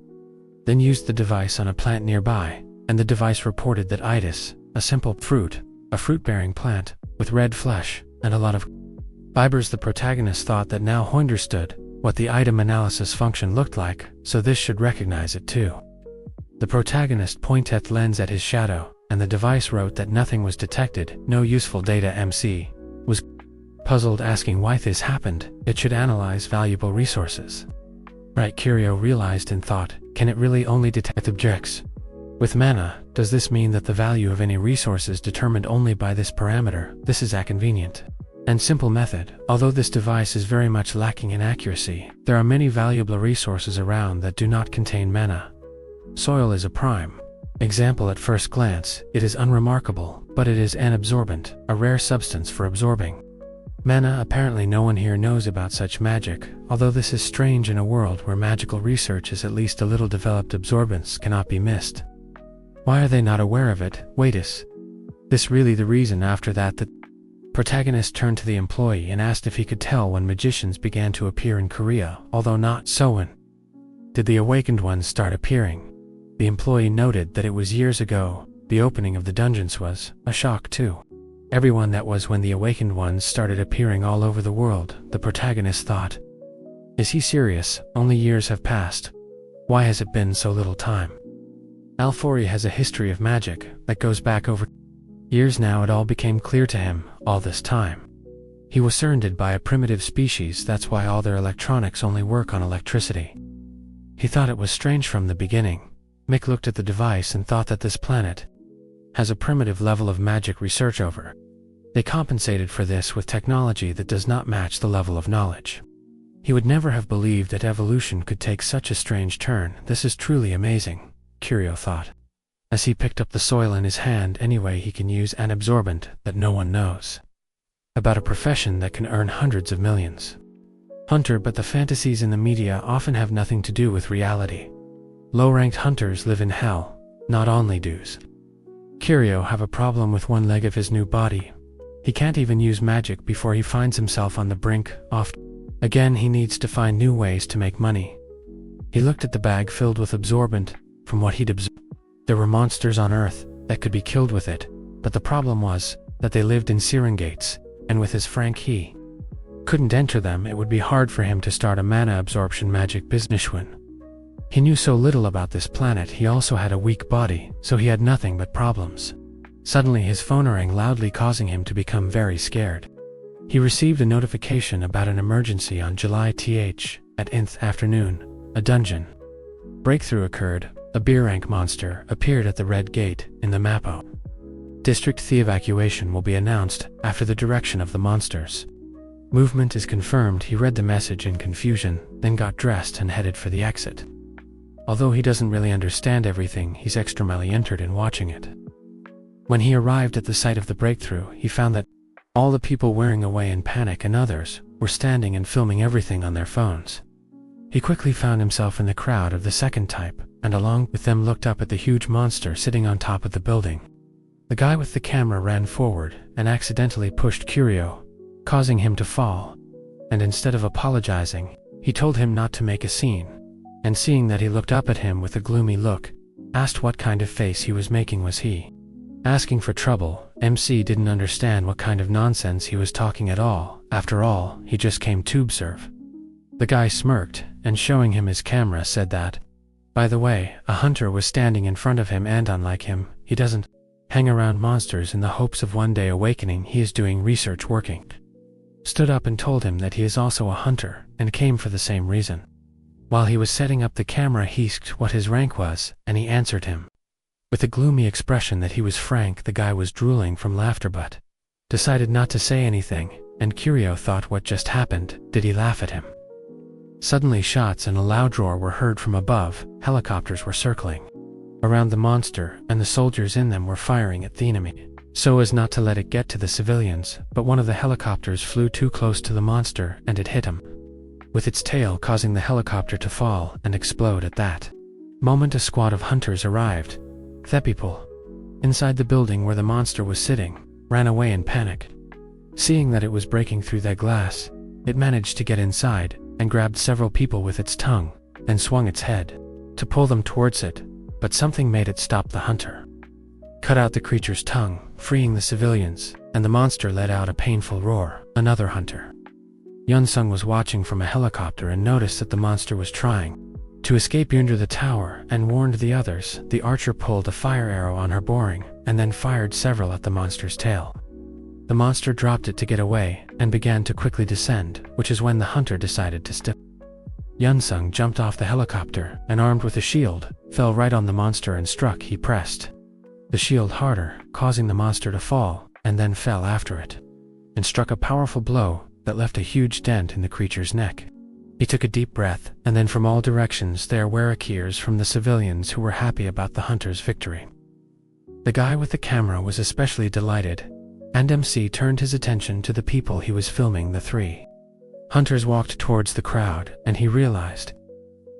then used the device on a plant nearby, and the device reported that itis, a simple fruit, a fruit-bearing plant, with red flesh, and a lot of fibers. The protagonist thought that now he understood what the item analysis function looked like, so this should recognize it too. The protagonist pointed the lens at his shadow, and the device wrote that nothing was detected, no useful data. MC was puzzled, asking why this happened. It should analyze valuable resources. Right, Curio realized and thought, can it really only detect objects? With mana, does this mean that the value of any resource is determined only by this parameter? This is a convenient and simple method. Although this device is very much lacking in accuracy, there are many valuable resources around that do not contain mana. Soil is a prime example. At first glance, it is unremarkable, but it is an absorbent, a rare substance for absorbing mana. Apparently no one here knows about such magic, although this is strange in a world where magical research is at least a little developed. Absorbents cannot be missed. Why are they not aware of it? Wait, is this really the reason? After that, the protagonist turned to the employee and asked if he could tell when magicians began to appear in Korea, although not so when did the awakened ones start appearing. The employee noted that it was years ago. The opening of the dungeons was a shock to everyone. That was when the awakened ones started appearing all over the world. The protagonist thought, is he serious? Only years have passed. Why has it been so little time? Alfori has a history of magic that goes back over years now. It all became clear to him all this time. He was surrounded by a primitive species. That's why all their electronics only work on electricity. He thought it was strange from the beginning. Mick looked at the device and thought that this planet has a primitive level of magic research over. They compensated for this with technology that does not match the level of knowledge. He would never have believed that evolution could take such a strange turn. This is truly amazing, Curio thought, as he picked up the soil in his hand. Anyway, he can use an absorbent that no one knows about, a profession that can earn hundreds of millions. Hunter, but the fantasies in the media often have nothing to do with reality. Low-ranked hunters live in hell, not only does Curio have a problem with one leg of his new body. He can't even use magic before he finds himself on the brink. Again, he needs to find new ways to make money. He looked at the bag filled with absorbent. From what he'd observed, there were monsters on Earth that could be killed with it, but the problem was that they lived in Serengates, and with his Frank he couldn't enter them. It would be hard for him to start a mana absorption magic business when he knew so little about this planet. He also had a weak body, so he had nothing but problems. Suddenly his phone rang loudly, causing him to become very scared. He received a notification about an emergency on July th at nth afternoon. A dungeon breakthrough occurred. A B-rank monster appeared at the red gate in the Mapo district. The evacuation will be announced after the direction of the monsters. Movement is confirmed. He read the message in confusion, then got dressed and headed for the exit. Although he doesn't really understand everything, he's extremely entered in watching it. When he arrived at the site of the breakthrough, he found that all the people wearing away in panic and others were standing and filming everything on their phones. He quickly found himself in the crowd of the second type, and along with them looked up at the huge monster sitting on top of the building. The guy with the camera ran forward and accidentally pushed Curio, causing him to fall, and instead of apologizing, he told him not to make a scene, and seeing that he looked up at him with a gloomy look, asked what kind of face he was making. Was he asking for trouble? MC didn't understand what kind of nonsense he was talking at all. After all, he just came to observe. The guy smirked, and showing him his camera said that, by the way, a hunter was standing in front of him, and unlike him, he doesn't hang around monsters in the hopes of one day awakening. He is doing research working. Stood up and told him that he is also a hunter, and came for the same reason. While he was setting up the camera, he asked what his rank was, and he answered him with a gloomy expression that he was Frank. The guy was drooling from laughter but decided not to say anything, and Curio thought, what just happened? Did he laugh at him? Suddenly shots and a loud roar were heard from above. Helicopters were circling around the monster, and the soldiers in them were firing at the enemy so as not to let it get to the civilians, but one of the helicopters flew too close to the monster and it hit him with its tail, causing the helicopter to fall and explode. At that moment, a squad of hunters arrived. The people inside the building where the monster was sitting ran away in panic. Seeing that it was breaking through their glass, it managed to get inside and grabbed several people with its tongue and swung its head to pull them towards it, but something made it stop. The hunter cut out the creature's tongue, freeing the civilians, and the monster let out a painful roar. Another hunter, Yunsung, was watching from a helicopter and noticed that the monster was trying to escape under the tower and warned the others. The archer pulled a fire arrow on her boring and then fired several at the monster's tail. The monster dropped it to get away and began to quickly descend, which is when the hunter decided to step Yunsung jumped off the helicopter and, armed with a shield, fell right on the monster and struck. He pressed the shield harder, causing the monster to fall, and then fell after it, and struck a powerful blow that left a huge dent in the creature's neck. He took a deep breath, and then from all directions there were cheers from the civilians who were happy about the hunter's victory. The guy with the camera was especially delighted, and MC turned his attention to the people he was filming. The three hunters walked towards the crowd, and he realized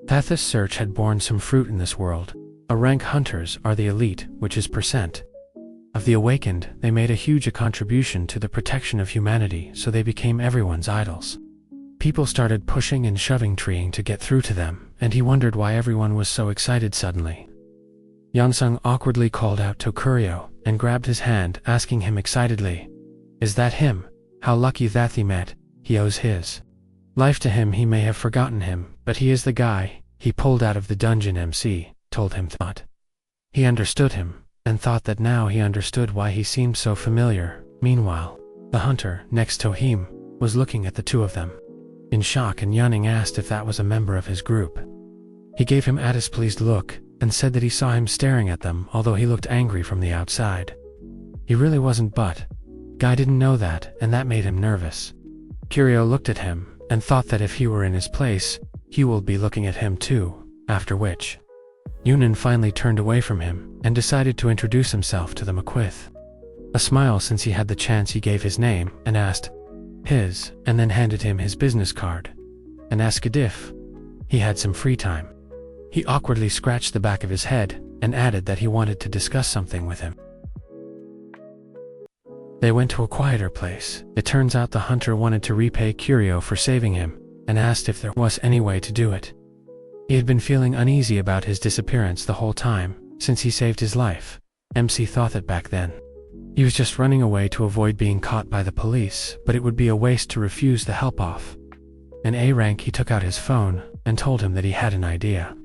that this search had borne some fruit in this world. Rank hunters are the elite, which is percent of the awakened. They made a huge contribution to the protection of humanity, so they became everyone's idols. People started pushing and shoving, trying to get through to them, and he wondered why everyone was so excited suddenly. Yunsung awkwardly called out to Kurio and grabbed his hand, asking him excitedly, "Is that him? How lucky that he met. He owes his life to him. He may have forgotten him, but he is the guy he pulled out of the dungeon." MC told him that he understood him, and thought that now he understood why he seemed so familiar. Meanwhile, the hunter next to him was looking at the two of them in shock, and Yunning asked if that was a member of his group. He gave him a displeased look and said that he saw him staring at them, although he looked angry from the outside. He really wasn't, but guy didn't know that, and that made him nervous. Kurio looked at him and thought that if he were in his place, he would be looking at him too, after which Yunin finally turned away from him and decided to introduce himself to them with a smile. Since he had the chance, he gave his name and asked his, and then handed him his business card and asked if he had some free time. He awkwardly scratched the back of his head and added that he wanted to discuss something with him. They went to a quieter place. It turns out the hunter wanted to repay Kurio for saving him and asked if there was any way to do it. He had been feeling uneasy about his disappearance the whole time, since he saved his life. MC thought that back then he was just running away to avoid being caught by the police, but it would be a waste to refuse the help off. In A rank, he took out his phone and told him that he had an idea,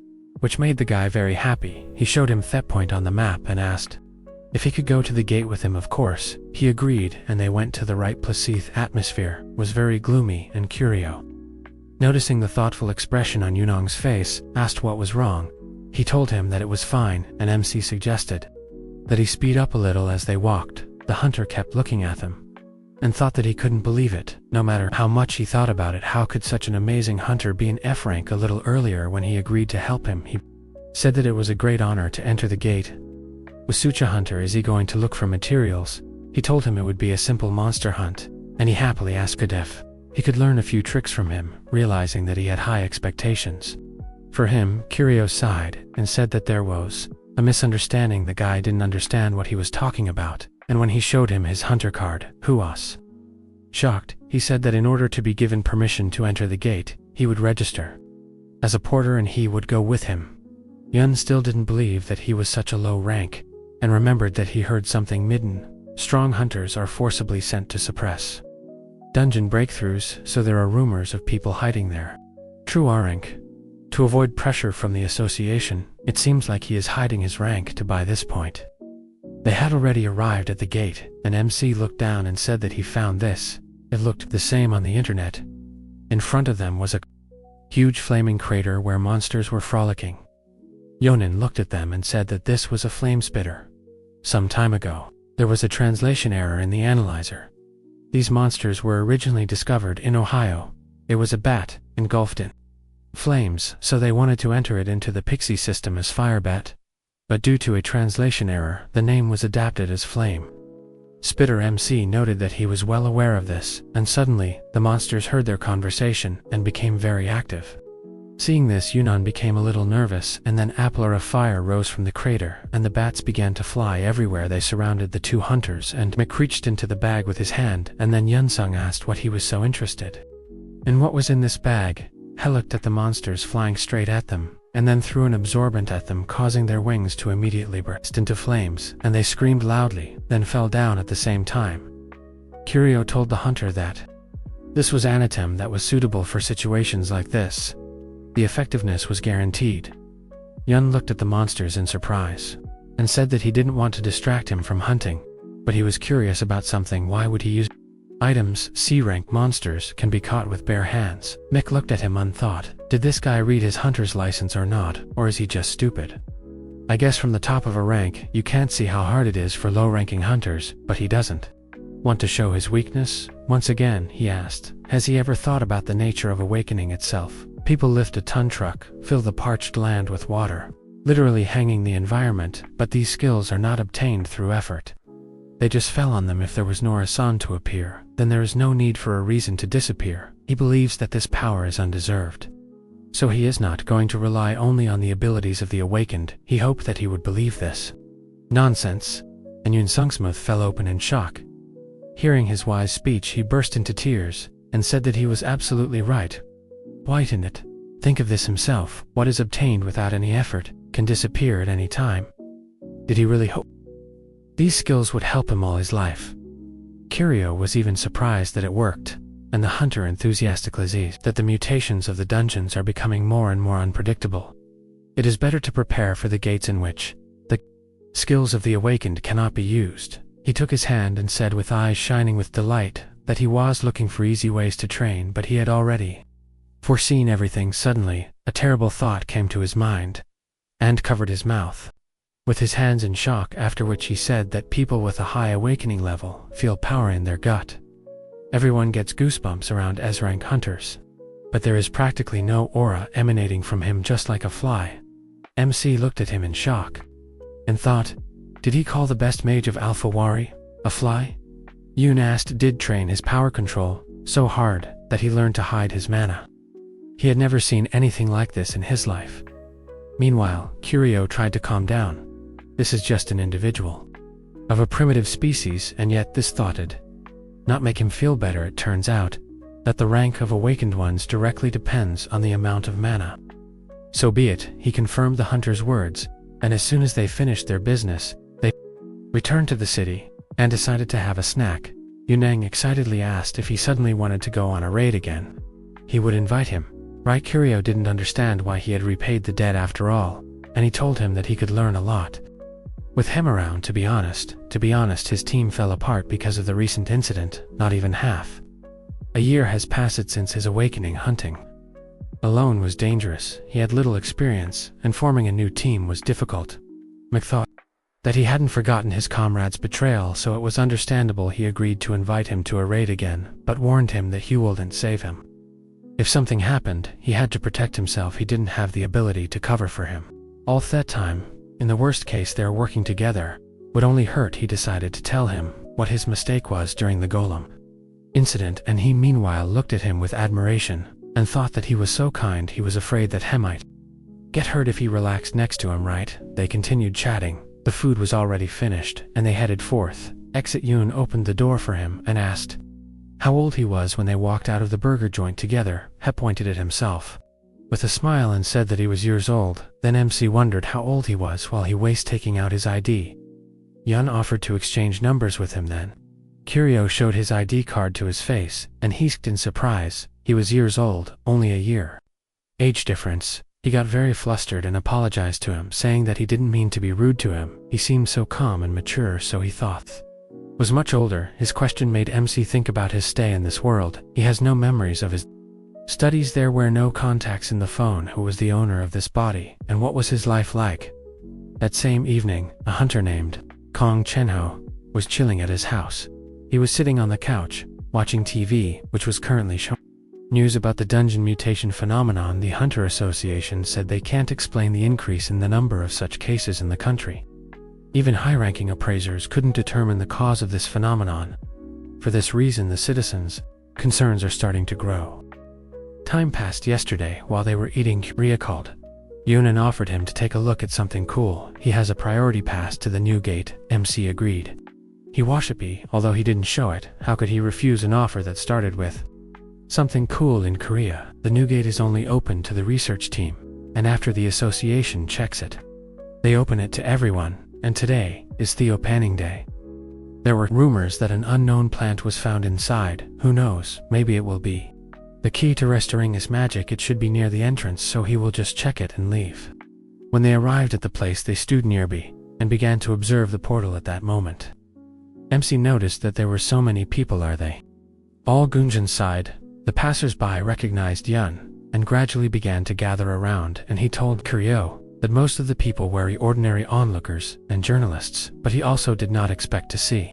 which made the guy very happy. He showed him that point on the map and asked if he could go to the gate with him. Of course, he agreed, and they went to the right place. The atmosphere was very gloomy, and Kurio, noticing the thoughtful expression on Yunong's face, asked what was wrong. He told him that it was fine, and MC suggested that he speed up a little as they walked. The hunter kept looking at them and thought that he couldn't believe it. No matter how much he thought about it, how could such an amazing hunter be in F rank? A little earlier, when he agreed to help him, he said that it was a great honor to enter the gate. Was such a hunter, is he going to look for materials? He told him it would be a simple monster hunt, and he happily asked if he could learn a few tricks from him, realizing that he had high expectations for him. Kurio sighed and said that there was a misunderstanding. The guy didn't understand what he was talking about, and when he showed him his hunter card, who was shocked, he said that in order to be given permission to enter the gate, he would register as a porter and he would go with him. Yun still didn't believe that he was such a low rank, and remembered that he heard something midden. Strong hunters are forcibly sent to suppress dungeon breakthroughs, so there are rumors of people hiding there. True rank. To avoid pressure from the association, it seems like he is hiding his rank to by this point. They had already arrived at the gate, and MC looked down and said that he found this. It looked the same on the internet. In front of them was a huge flaming crater where monsters were frolicking. Yonin looked at them and said that this was a flame spitter. Some time ago, there was a translation error in the analyzer. These monsters were originally discovered in Ohio. It was a bat, engulfed in flames, so they wanted to enter it into the pixie system as Firebat. But due to a translation error, the name was adapted as Flame Spitter. MC noted that he was well aware of this, and suddenly, the monsters heard their conversation and became very active. Seeing this, Yunnan became a little nervous, and then a pillar of fire rose from the crater, and the bats began to fly everywhere. They surrounded the two hunters, and Mick reached into the bag with his hand, and then Yunsung asked what he was so interested in what was in this bag. He looked at the monsters flying straight at them, and then threw an absorbent at them, causing their wings to immediately burst into flames, and they screamed loudly, then fell down at the same time. Kurio told the hunter that this was an item that was suitable for situations like this. The effectiveness was guaranteed. Yun looked at the monsters in surprise, and said that he didn't want to distract him from hunting, but he was curious about something. Why would he use Items, C-rank monsters, can be caught with bare hands. Mick looked at him unthought. Did this guy read his hunter's license or not, or is he just stupid? I guess from the top of a rank, you can't see how hard it is for low-ranking hunters, but he doesn't. Want to show his weakness? Once again, he asked. Has he ever thought about the nature of awakening itself? People lift a ton truck, fill the parched land with water, literally hanging the environment, but these skills are not obtained through effort. They just fell on them. If there was Nora-san to appear, then there is no need for a reason to disappear. He believes that this power is undeserved. So he is not going to rely only on the abilities of the awakened. He hoped that he would believe this. Nonsense. And Yoon Sung's mouth fell open in shock. Hearing his wise speech, he burst into tears, and said that he was absolutely right. Whiten it. Think of this himself. What is obtained without any effort can disappear at any time. Did he really hope these skills would help him all his life? Kirio was even surprised that it worked, and the hunter enthusiastically sees that the mutations of the dungeons are becoming more and more unpredictable. It is better to prepare for the gates in which the skills of the awakened cannot be used. He took his hand and said with eyes shining with delight that he was looking for easy ways to train, but he had already foreseen everything. Suddenly, a terrible thought came to his mind and covered his mouth with his hands in shock, after which he said that people with a high awakening level feel power in their gut. Everyone gets goosebumps around S-rank hunters, but there is practically no aura emanating from him, just like a fly. MC looked at him in shock and thought, did he call the best mage of Alpha Wari a fly? Yoon asked did train his power control so hard that he learned to hide his mana. He had never seen anything like this in his life. Meanwhile, Kirio tried to calm down. This is just an individual of a primitive species, and yet this thought did not make him feel better. It turns out that the rank of awakened ones directly depends on the amount of mana. So be it, he confirmed the hunter's words, and as soon as they finished their business, they returned to the city and decided to have a snack. Yunang excitedly asked if he suddenly wanted to go on a raid again. He would invite him. Right? Kirio didn't understand why he had repaid the debt after all, and he told him that he could learn a lot with him around. To be honest, his team fell apart because of the recent incident. Not even half a year has passed since his awakening. Hunting alone was dangerous. He had little experience, and forming a new team was difficult. Mick thought that he hadn't forgotten his comrade's betrayal, so it was understandable he agreed to invite him to a raid again, but warned him that he wouldn't save him. If something happened, he had to protect himself. He didn't have the ability to cover for him. All that time, in the worst case their working together would only hurt. He decided to tell him what his mistake was during the golem incident, and he meanwhile looked at him with admiration and thought that he was so kind. He was afraid that he might get hurt if he relaxed next to him. Right? They continued chatting. The food was already finished, and they headed forth. Exit. Yoon opened the door for him and asked how old he was when they walked out of the burger joint together. He pointed at himself with a smile and said that he was years old. Then MC wondered how old he was while he was taking out his ID. Yun offered to exchange numbers with him then. Kirio showed his ID card to his face, and he asked in surprise. He was years old, only a year age difference. He got very flustered and apologized to him, saying that he didn't mean to be rude to him. He seemed so calm and mature, so he thought was much older. His question made MC think about his stay in this world. He has no memories of his studies there, were no contacts in the phone. Who was the owner of this body, and what was his life like? That same evening, a hunter named Kong Chenho was chilling at his house. He was sitting on the couch, watching TV, which was currently showing news about the dungeon mutation phenomenon. The Hunter Association said they can't explain the increase in the number of such cases in the country. Even high-ranking appraisers couldn't determine the cause of this phenomenon. For this reason, the citizens' concerns are starting to grow. Time passed. Yesterday, while they were eating, Ria called Yunan offered him to take a look at something cool. He has a priority pass to the new gate. MC agreed. He washippy, although he didn't show it. How could he refuse an offer that started with something cool? In Korea, the new gate is only open to the research team, and after the association checks it, they open it to everyone. And today is Theopanning Day. There were rumors that an unknown plant was found inside. Who knows, maybe it will be the key to restoring his magic. It should be near the entrance, so he will just check it and leave. When they arrived at the place, they stood nearby and began to observe the portal. At that moment, MC noticed that there were so many people. Are they All Gunjin sighed. The passers-by recognized Yun, and gradually began to gather around, and he told Kuryo that most of the people were ordinary onlookers and journalists, but he also did not expect to see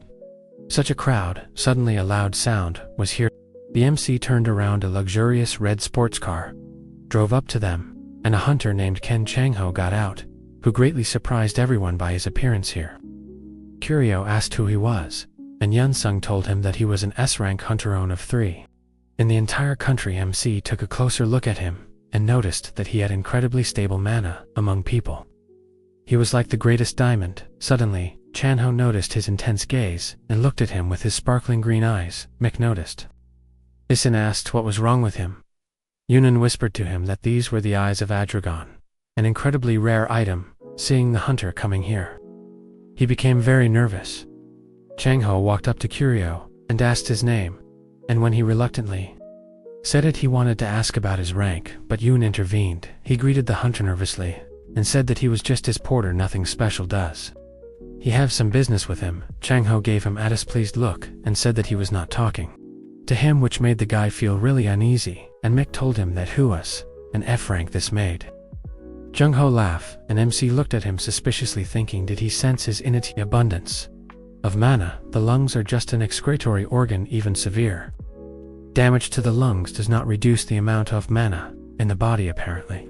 such a crowd. Suddenly a loud sound was heard. The MC turned around. A luxurious red sports car drove up to them, and a hunter named Ken Changho got out, who greatly surprised everyone by his appearance here. Kuryo asked who he was, and Yunsung told him that he was an S-rank hunter of 3. In the entire country. MC took a closer look at him and noticed that he had incredibly stable mana among people. He was like the greatest diamond. Suddenly, Chanho noticed his intense gaze and looked at him with his sparkling green eyes. Mick noticed. Isin asked what was wrong with him. Yunan whispered to him that these were the eyes of Adragon, an incredibly rare item. Seeing the hunter coming here, he became very nervous. Changho walked up to Kuryo and asked his name, and when he reluctantly said it, he wanted to ask about his rank, but Yun intervened. He greeted the hunter nervously and said that he was just his porter, nothing special does. He have some business with him. Changho gave him a displeased look and said that he was not talking to him, which made the guy feel really uneasy, and Mick told him that who was an F rank this made. Jungho laughed, and MC looked at him suspiciously, thinking did he sense his innate abundance of mana. The lungs are just an excretory organ. Even severe damage to the lungs does not reduce the amount of mana in the body apparently.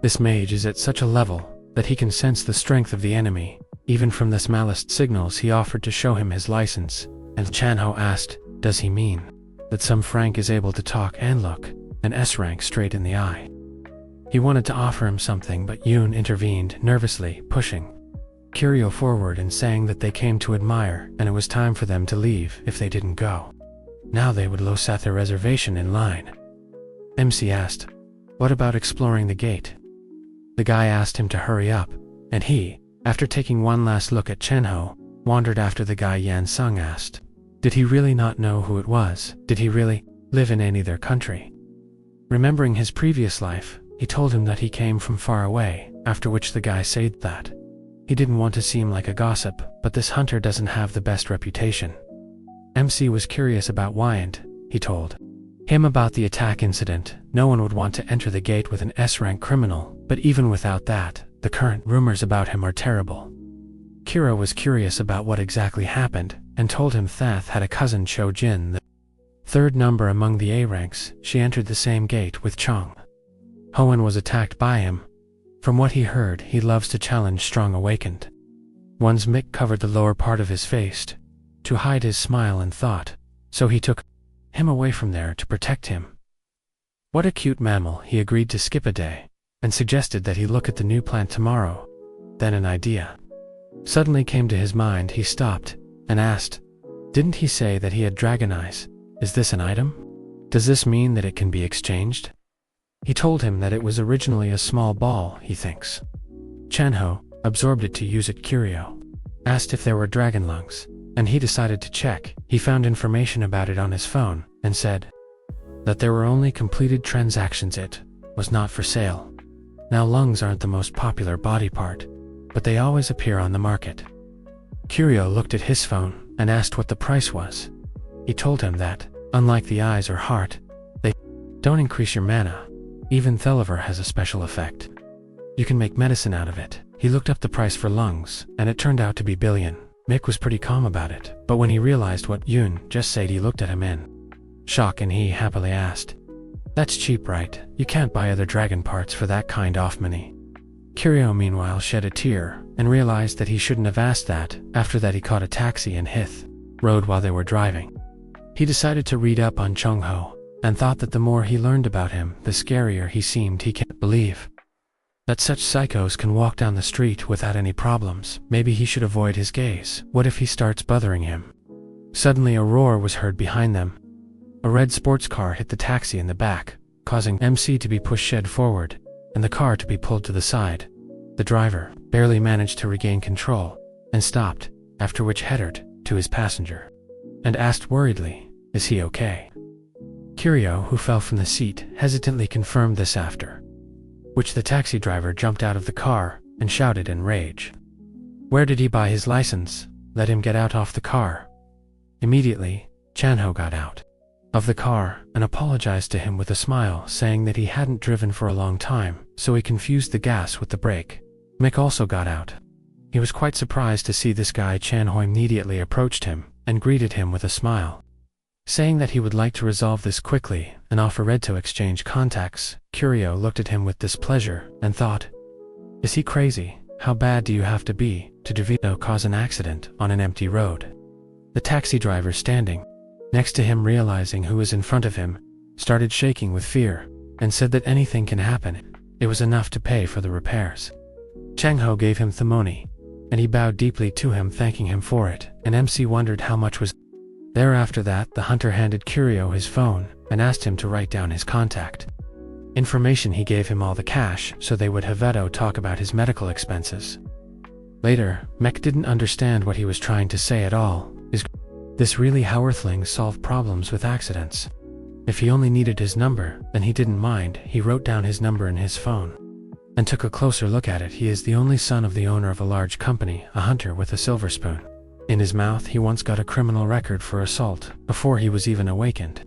This mage is at such a level that he can sense the strength of the enemy, even from the smallest signals. He offered to show him his license, and Chanho asked, does he mean that some Frank is able to talk and look an S-rank straight in the eye? He wanted to offer him something, but Yun intervened nervously, pushing Kuryo forward and saying that they came to admire and it was time for them to leave if they didn't go. Now they would lose at their reservation in line. MC asked, what about exploring the gate? The guy asked him to hurry up, and he, after taking one last look at Chenho, wandered after the guy. Yan Sung asked, did he really not know who it was? Did he really live in any other country? Remembering his previous life, he told him that he came from far away, after which the guy said that he didn't want to seem like a gossip, but this hunter doesn't have the best reputation. MC was curious about why, and he told him about the attack incident. No one would want to enter the gate with an S-rank criminal, but even without that, the current rumors about him are terrible. Kira was curious about what exactly happened, and told him Thath had a cousin Cho Jin, the third number among the A ranks. She entered the same gate with Chong Hoen was attacked by him. From what he heard, he loves to challenge strong awakened ones. Mick covered the lower part of his face to hide his smile and thought, so he took him away from there to protect him. What a cute mammal. He agreed to skip a day, and suggested that he look at the new plant tomorrow. Then an idea suddenly came to his mind. He stopped and asked, didn't he say that he had dragon eyes? Is this an item? Does this mean that it can be exchanged? He told him that it was originally a small ball, he thinks. Chanho absorbed it to use it. Kuryo asked if there were dragon lungs, and he decided to check. He found information about it on his phone, and said that there were only completed transactions. It was not for sale. Now lungs aren't the most popular body part, but they always appear on the market. Kuryo looked at his phone and asked what the price was. He told him that, unlike the eyes or heart, they don't increase your mana. Even Theliver has a special effect. You can make medicine out of it. He looked up the price for lungs, and it turned out to be billion. Mick was pretty calm about it, but when he realized what Yun just said, he looked at him in shock, and he happily asked, that's cheap, right? You can't buy other dragon parts for that kind of money. Kuryo meanwhile shed a tear and realized that he shouldn't have asked that. After that, he caught a taxi in Hith Road while they were driving. He decided to read up on Chungho, and thought that the more he learned about him, the scarier he seemed. He can't believe that such psychos can walk down the street without any problems. Maybe he should avoid his gaze. What if he starts bothering him? Suddenly a roar was heard behind them. A red sports car hit the taxi in the back, causing MC to be pushed forward, and the car to be pulled to the side. The driver barely managed to regain control, and stopped, after which headed to his passenger, and asked worriedly, is he okay? Kuryo, who fell from the seat, hesitantly confirmed this, after which the taxi driver jumped out of the car and shouted in rage, where did he buy his license? Let him get out off the car. Immediately, Chanho got out. of the car and apologized to him with a smile, saying that he hadn't driven for a long time, so he confused the gas with the brake. Mick also got out. He was quite surprised to see this guy. Chanho immediately approached him and greeted him with a smile, saying that he would like to resolve this quickly and offer Red to exchange contacts. Curio looked at him with displeasure and thought, "Is he crazy? How bad do you have to be to cause an accident on an empty road?" The taxi driver standing next to him, realizing who was in front of him, started shaking with fear and said that anything can happen. It was enough to pay for the repairs. Changho gave him the money, and he bowed deeply to him, thanking him for it, and MC wondered how much was there. After that, the hunter handed Curio his phone and asked him to write down his contact information. He gave him all the cash so they would have Veto talk about his medical expenses. Later, Mech didn't understand what he was trying to say at all. Is this really how Earthlings solve problems with accidents? If he only needed his number, then he didn't mind. He wrote down his number in his phone and took a closer look at it. He is the only son of the owner of a large company, a hunter with a silver spoon in his mouth. He once got a criminal record for assault before he was even awakened.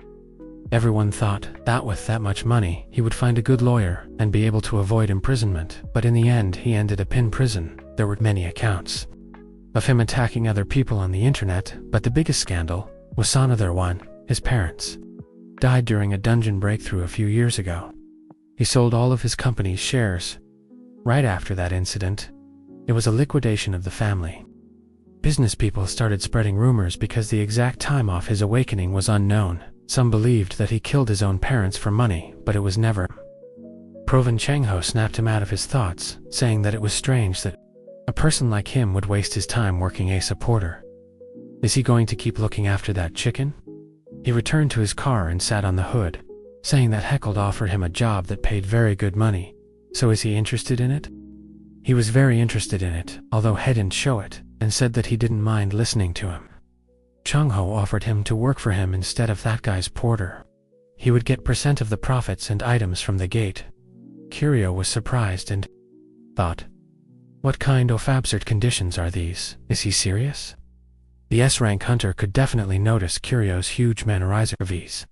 Everyone thought that with that much money, he would find a good lawyer and be able to avoid imprisonment, but in the end he ended up in prison. There were many accounts of him attacking other people on the internet, but the biggest scandal was another one. His parents died during a dungeon breakthrough a few years ago. He sold all of his company's shares. Right after that incident, it was a liquidation of the family. Business people started spreading rumors because the exact time of his awakening was unknown. Some believed that he killed his own parents for money, but it was never proven. Changho snapped him out of his thoughts, saying that it was strange that a person like him would waste his time working as a supporter. Is he going to keep looking after that chicken? He returned to his car and sat on the hood, saying that Heckled offered him a job that paid very good money. So is he interested in it? He was very interested in it, although he didn't show it, and said that he didn't mind listening to him. Changho offered him to work for him instead of that guy's porter. He would get % of the profits and items from the gate. Curio was surprised and thought, what kind of absurd conditions are these? Is he serious? The S-rank hunter could definitely notice Curio's huge manorizer V's.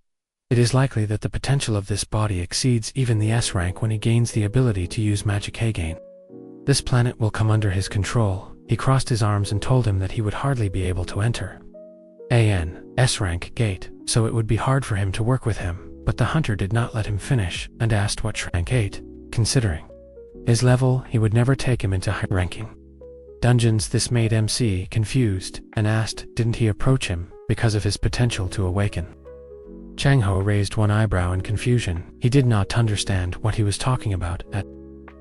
It is likely that the potential of this body exceeds even the S-rank when he gains the ability to use magic again. This planet will come under his control. He crossed his arms and told him that he would hardly be able to enter an S-rank gate, so it would be hard for him to work with him, but the hunter did not let him finish and asked what rank 8, considering his level, he would never take him into high ranking dungeons. This made MC confused and asked, didn't he approach him because of his potential to awaken? Changho raised one eyebrow in confusion. He did not understand what he was talking about at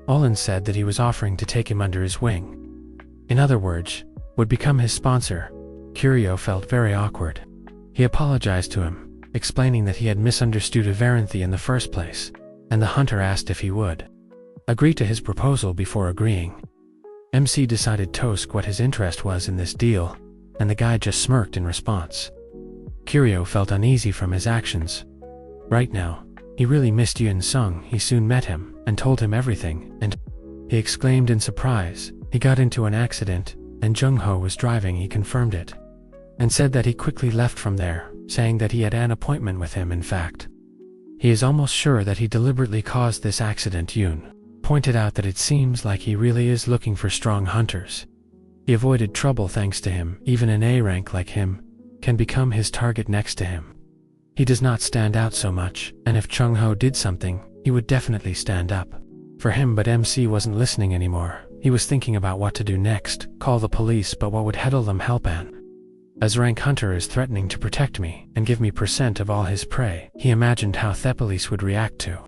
all and said that he was offering to take him under his wing. In other words, would become his sponsor. Curio felt very awkward. He apologized to him, explaining that he had misunderstood Avaranthi in the first place, and the hunter asked if he would agree to his proposal before agreeing. MC decided to ask what his interest was in this deal, and the guy just smirked in response. Curio felt uneasy from his actions. Right now, he really missed Yun Sung. He soon met him and told him everything, and he exclaimed in surprise. He got into an accident, and Jung Ho was driving. He confirmed it and said that he quickly left from there, saying that he had an appointment with him. In fact, he is almost sure that he deliberately caused this accident. Yun pointed out that it seems like he really is looking for strong hunters. He avoided trouble thanks to him. Even an A rank like him can become his target next to him. He does not stand out so much, and if Chung Ho did something, he would definitely stand up for him. But MC wasn't listening anymore. He was thinking about what to do next. Call the police, but what would heddle them help an? As rank hunter is threatening to protect me and give me % of all his prey. He imagined how the police would react to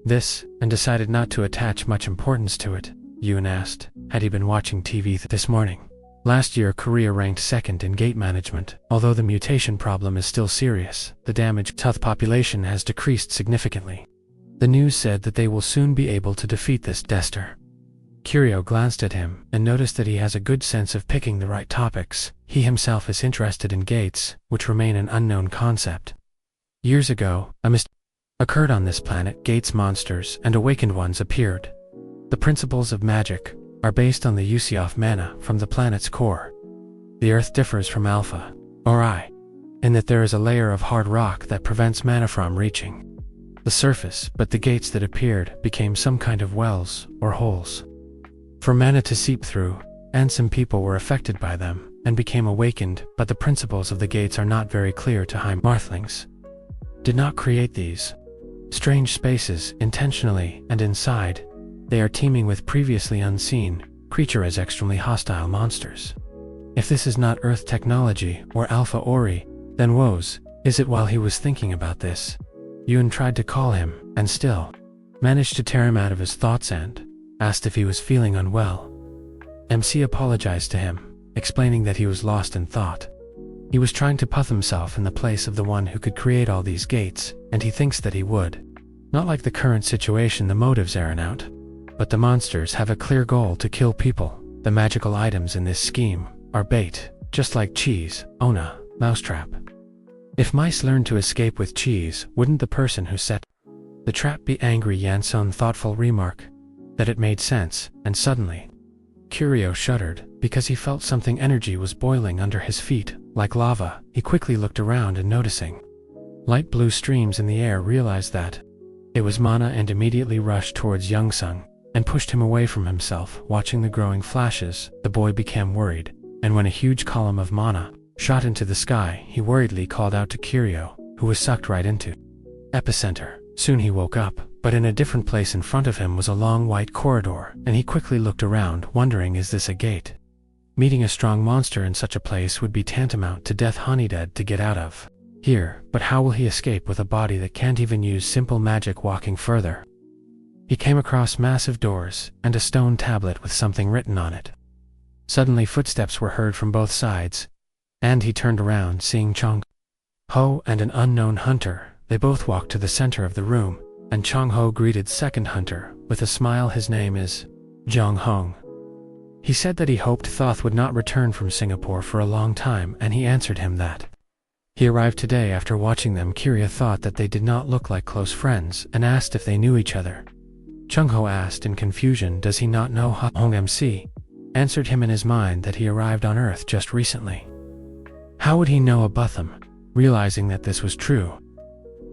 this, and decided not to attach much importance to it. Yoon asked, had he been watching TV this morning? Last year Korea ranked second in gate management. Although the mutation problem is still serious, the damage to the population has decreased significantly. The news said that they will soon be able to defeat this Dester. Curio glanced at him and noticed that he has a good sense of picking the right topics. He himself is interested in gates, which remain an unknown concept. Years ago, a mistake occurred on this planet. Gates monsters and awakened ones appeared. The principles of magic are based on the use of mana from the planet's core. The Earth differs from Alpha, or I, in that there is a layer of hard rock that prevents mana from reaching the surface, but the gates that appeared became some kind of wells or holes for mana to seep through, and some people were affected by them and became awakened, but the principles of the gates are not very clear to him. Marthlings did not create these strange spaces intentionally, and inside, they are teeming with previously unseen creature as extremely hostile monsters. If this is not Earth technology or Alpha Ori, then woes is it. While he was thinking about this, Yoon tried to call him, and still managed to tear him out of his thoughts and asked if he was feeling unwell. MC apologized to him, explaining that he was lost in thought. He was trying to put himself in the place of the one who could create all these gates, and he thinks that he would. Not like the current situation, the motives aren't out, but the monsters have a clear goal to kill people. The magical items in this scheme are bait, just like cheese, Ona, mousetrap. If mice learn to escape with cheese, wouldn't the person who set the trap be angry? Yansun thoughtful remark that it made sense, and suddenly Curio shuddered because he felt something energy was boiling under his feet, like lava. He quickly looked around and noticing light blue streams in the air realized that it was mana and immediately rushed towards Youngsung and pushed him away from himself. Watching the growing flashes, the boy became worried, and when a huge column of mana shot into the sky, he worriedly called out to Curio, who was sucked right into epicenter. Soon he woke up, but in a different place. In front of him was a long white corridor, and he quickly looked around, wondering, is this a gate? Meeting a strong monster in such a place would be tantamount to death. Honeydead to get out of here, but how will he escape with a body that can't even use simple magic? Walking further, he came across massive doors and a stone tablet with something written on it. Suddenly footsteps were heard from both sides, and he turned around, seeing Chong Ho and an unknown hunter. They both walked to the center of the room, and Chong Ho greeted second hunter with a smile. His name is Jong Hong. He said that he hoped Thoth would not return from Singapore for a long time, and he answered him that he arrived today. After watching them, Curia thought that they did not look like close friends and asked if they knew each other. Chung Ho asked in confusion, does he not know Hong MC? Answered him in his mind that he arrived on Earth just recently. How would he know a Butham? Realizing that this was true,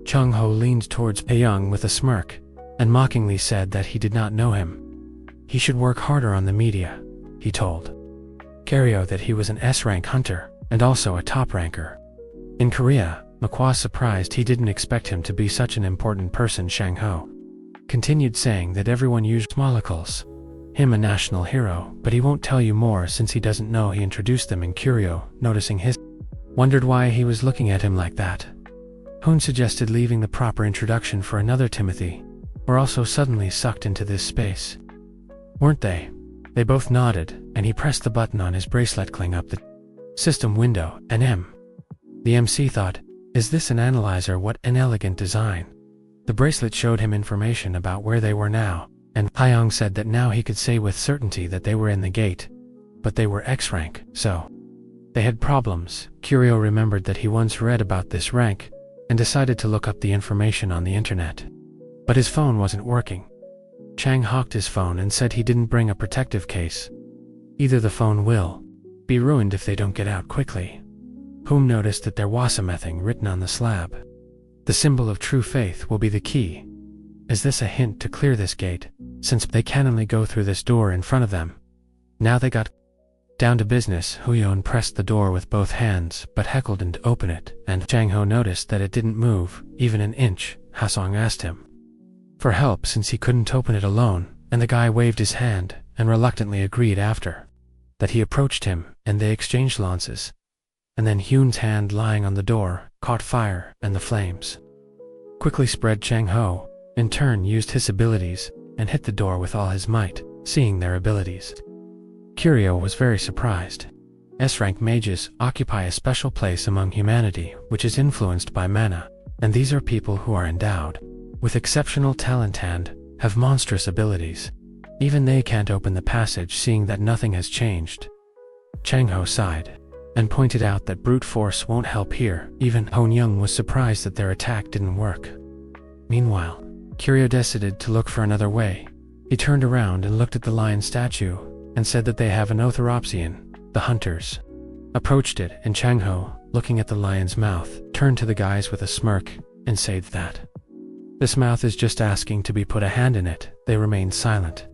Chung Ho leaned towards Young with a smirk, and mockingly said that he did not know him. He should work harder on the media, he told Curio that he was an S-rank hunter, and also a top ranker in Korea. McQua's surprised he didn't expect him to be such an important person. Shang Ho continued saying that everyone used molecules him a national hero, but he won't tell you more since he doesn't know. He introduced them, and Curio, noticing his, wondered why he was looking at him like that. Hoon suggested leaving the proper introduction for another. Timothy were also suddenly sucked into this space, weren't they? They both nodded, and he pressed the button on his bracelet, clicking up the system window. The MC thought, is this an analyzer? What an elegant design. The bracelet showed him information about where they were now, and Hyong said that now he could say with certainty that they were in the gate, but they were X-rank, so they had problems. Curio remembered that he once read about this rank, and decided to look up the information on the internet. But his phone wasn't working. Chang hawked his phone and said he didn't bring a protective case. Either the phone will be ruined if they don't get out quickly. Whom noticed that there was something written on the slab. The symbol of true faith will be the key. Is this a hint to clear this gate, since they can only go through this door in front of them? Now they got down to business. Huyon pressed the door with both hands, but heckled him to open it, and Chang Ho noticed that it didn't move, even an inch. Hasong asked him for help since he couldn't open it alone, and the guy waved his hand, and reluctantly agreed. After that he approached him, and they exchanged lances. And then Hyun's hand lying on the door caught fire, and the flames quickly spread. Chang Ho, in turn, used his abilities, and hit the door with all his might. Seeing their abilities, Curio was very surprised. S-rank mages occupy a special place among humanity, which is influenced by mana, and these are people who are endowed with exceptional talent and have monstrous abilities. Even they can't open the passage. Seeing that nothing has changed, Chang Ho sighed and pointed out that brute force won't help here. Even Hon Young was surprised that their attack didn't work. Meanwhile, Curio decided to look for another way. He turned around and looked at the lion statue, and said that they have an Orthoropsian. The hunters approached it, and Chang Ho looking at the lion's mouth, turned to the guys with a smirk and said that this mouth is just asking to be put a hand in it. They remained silent.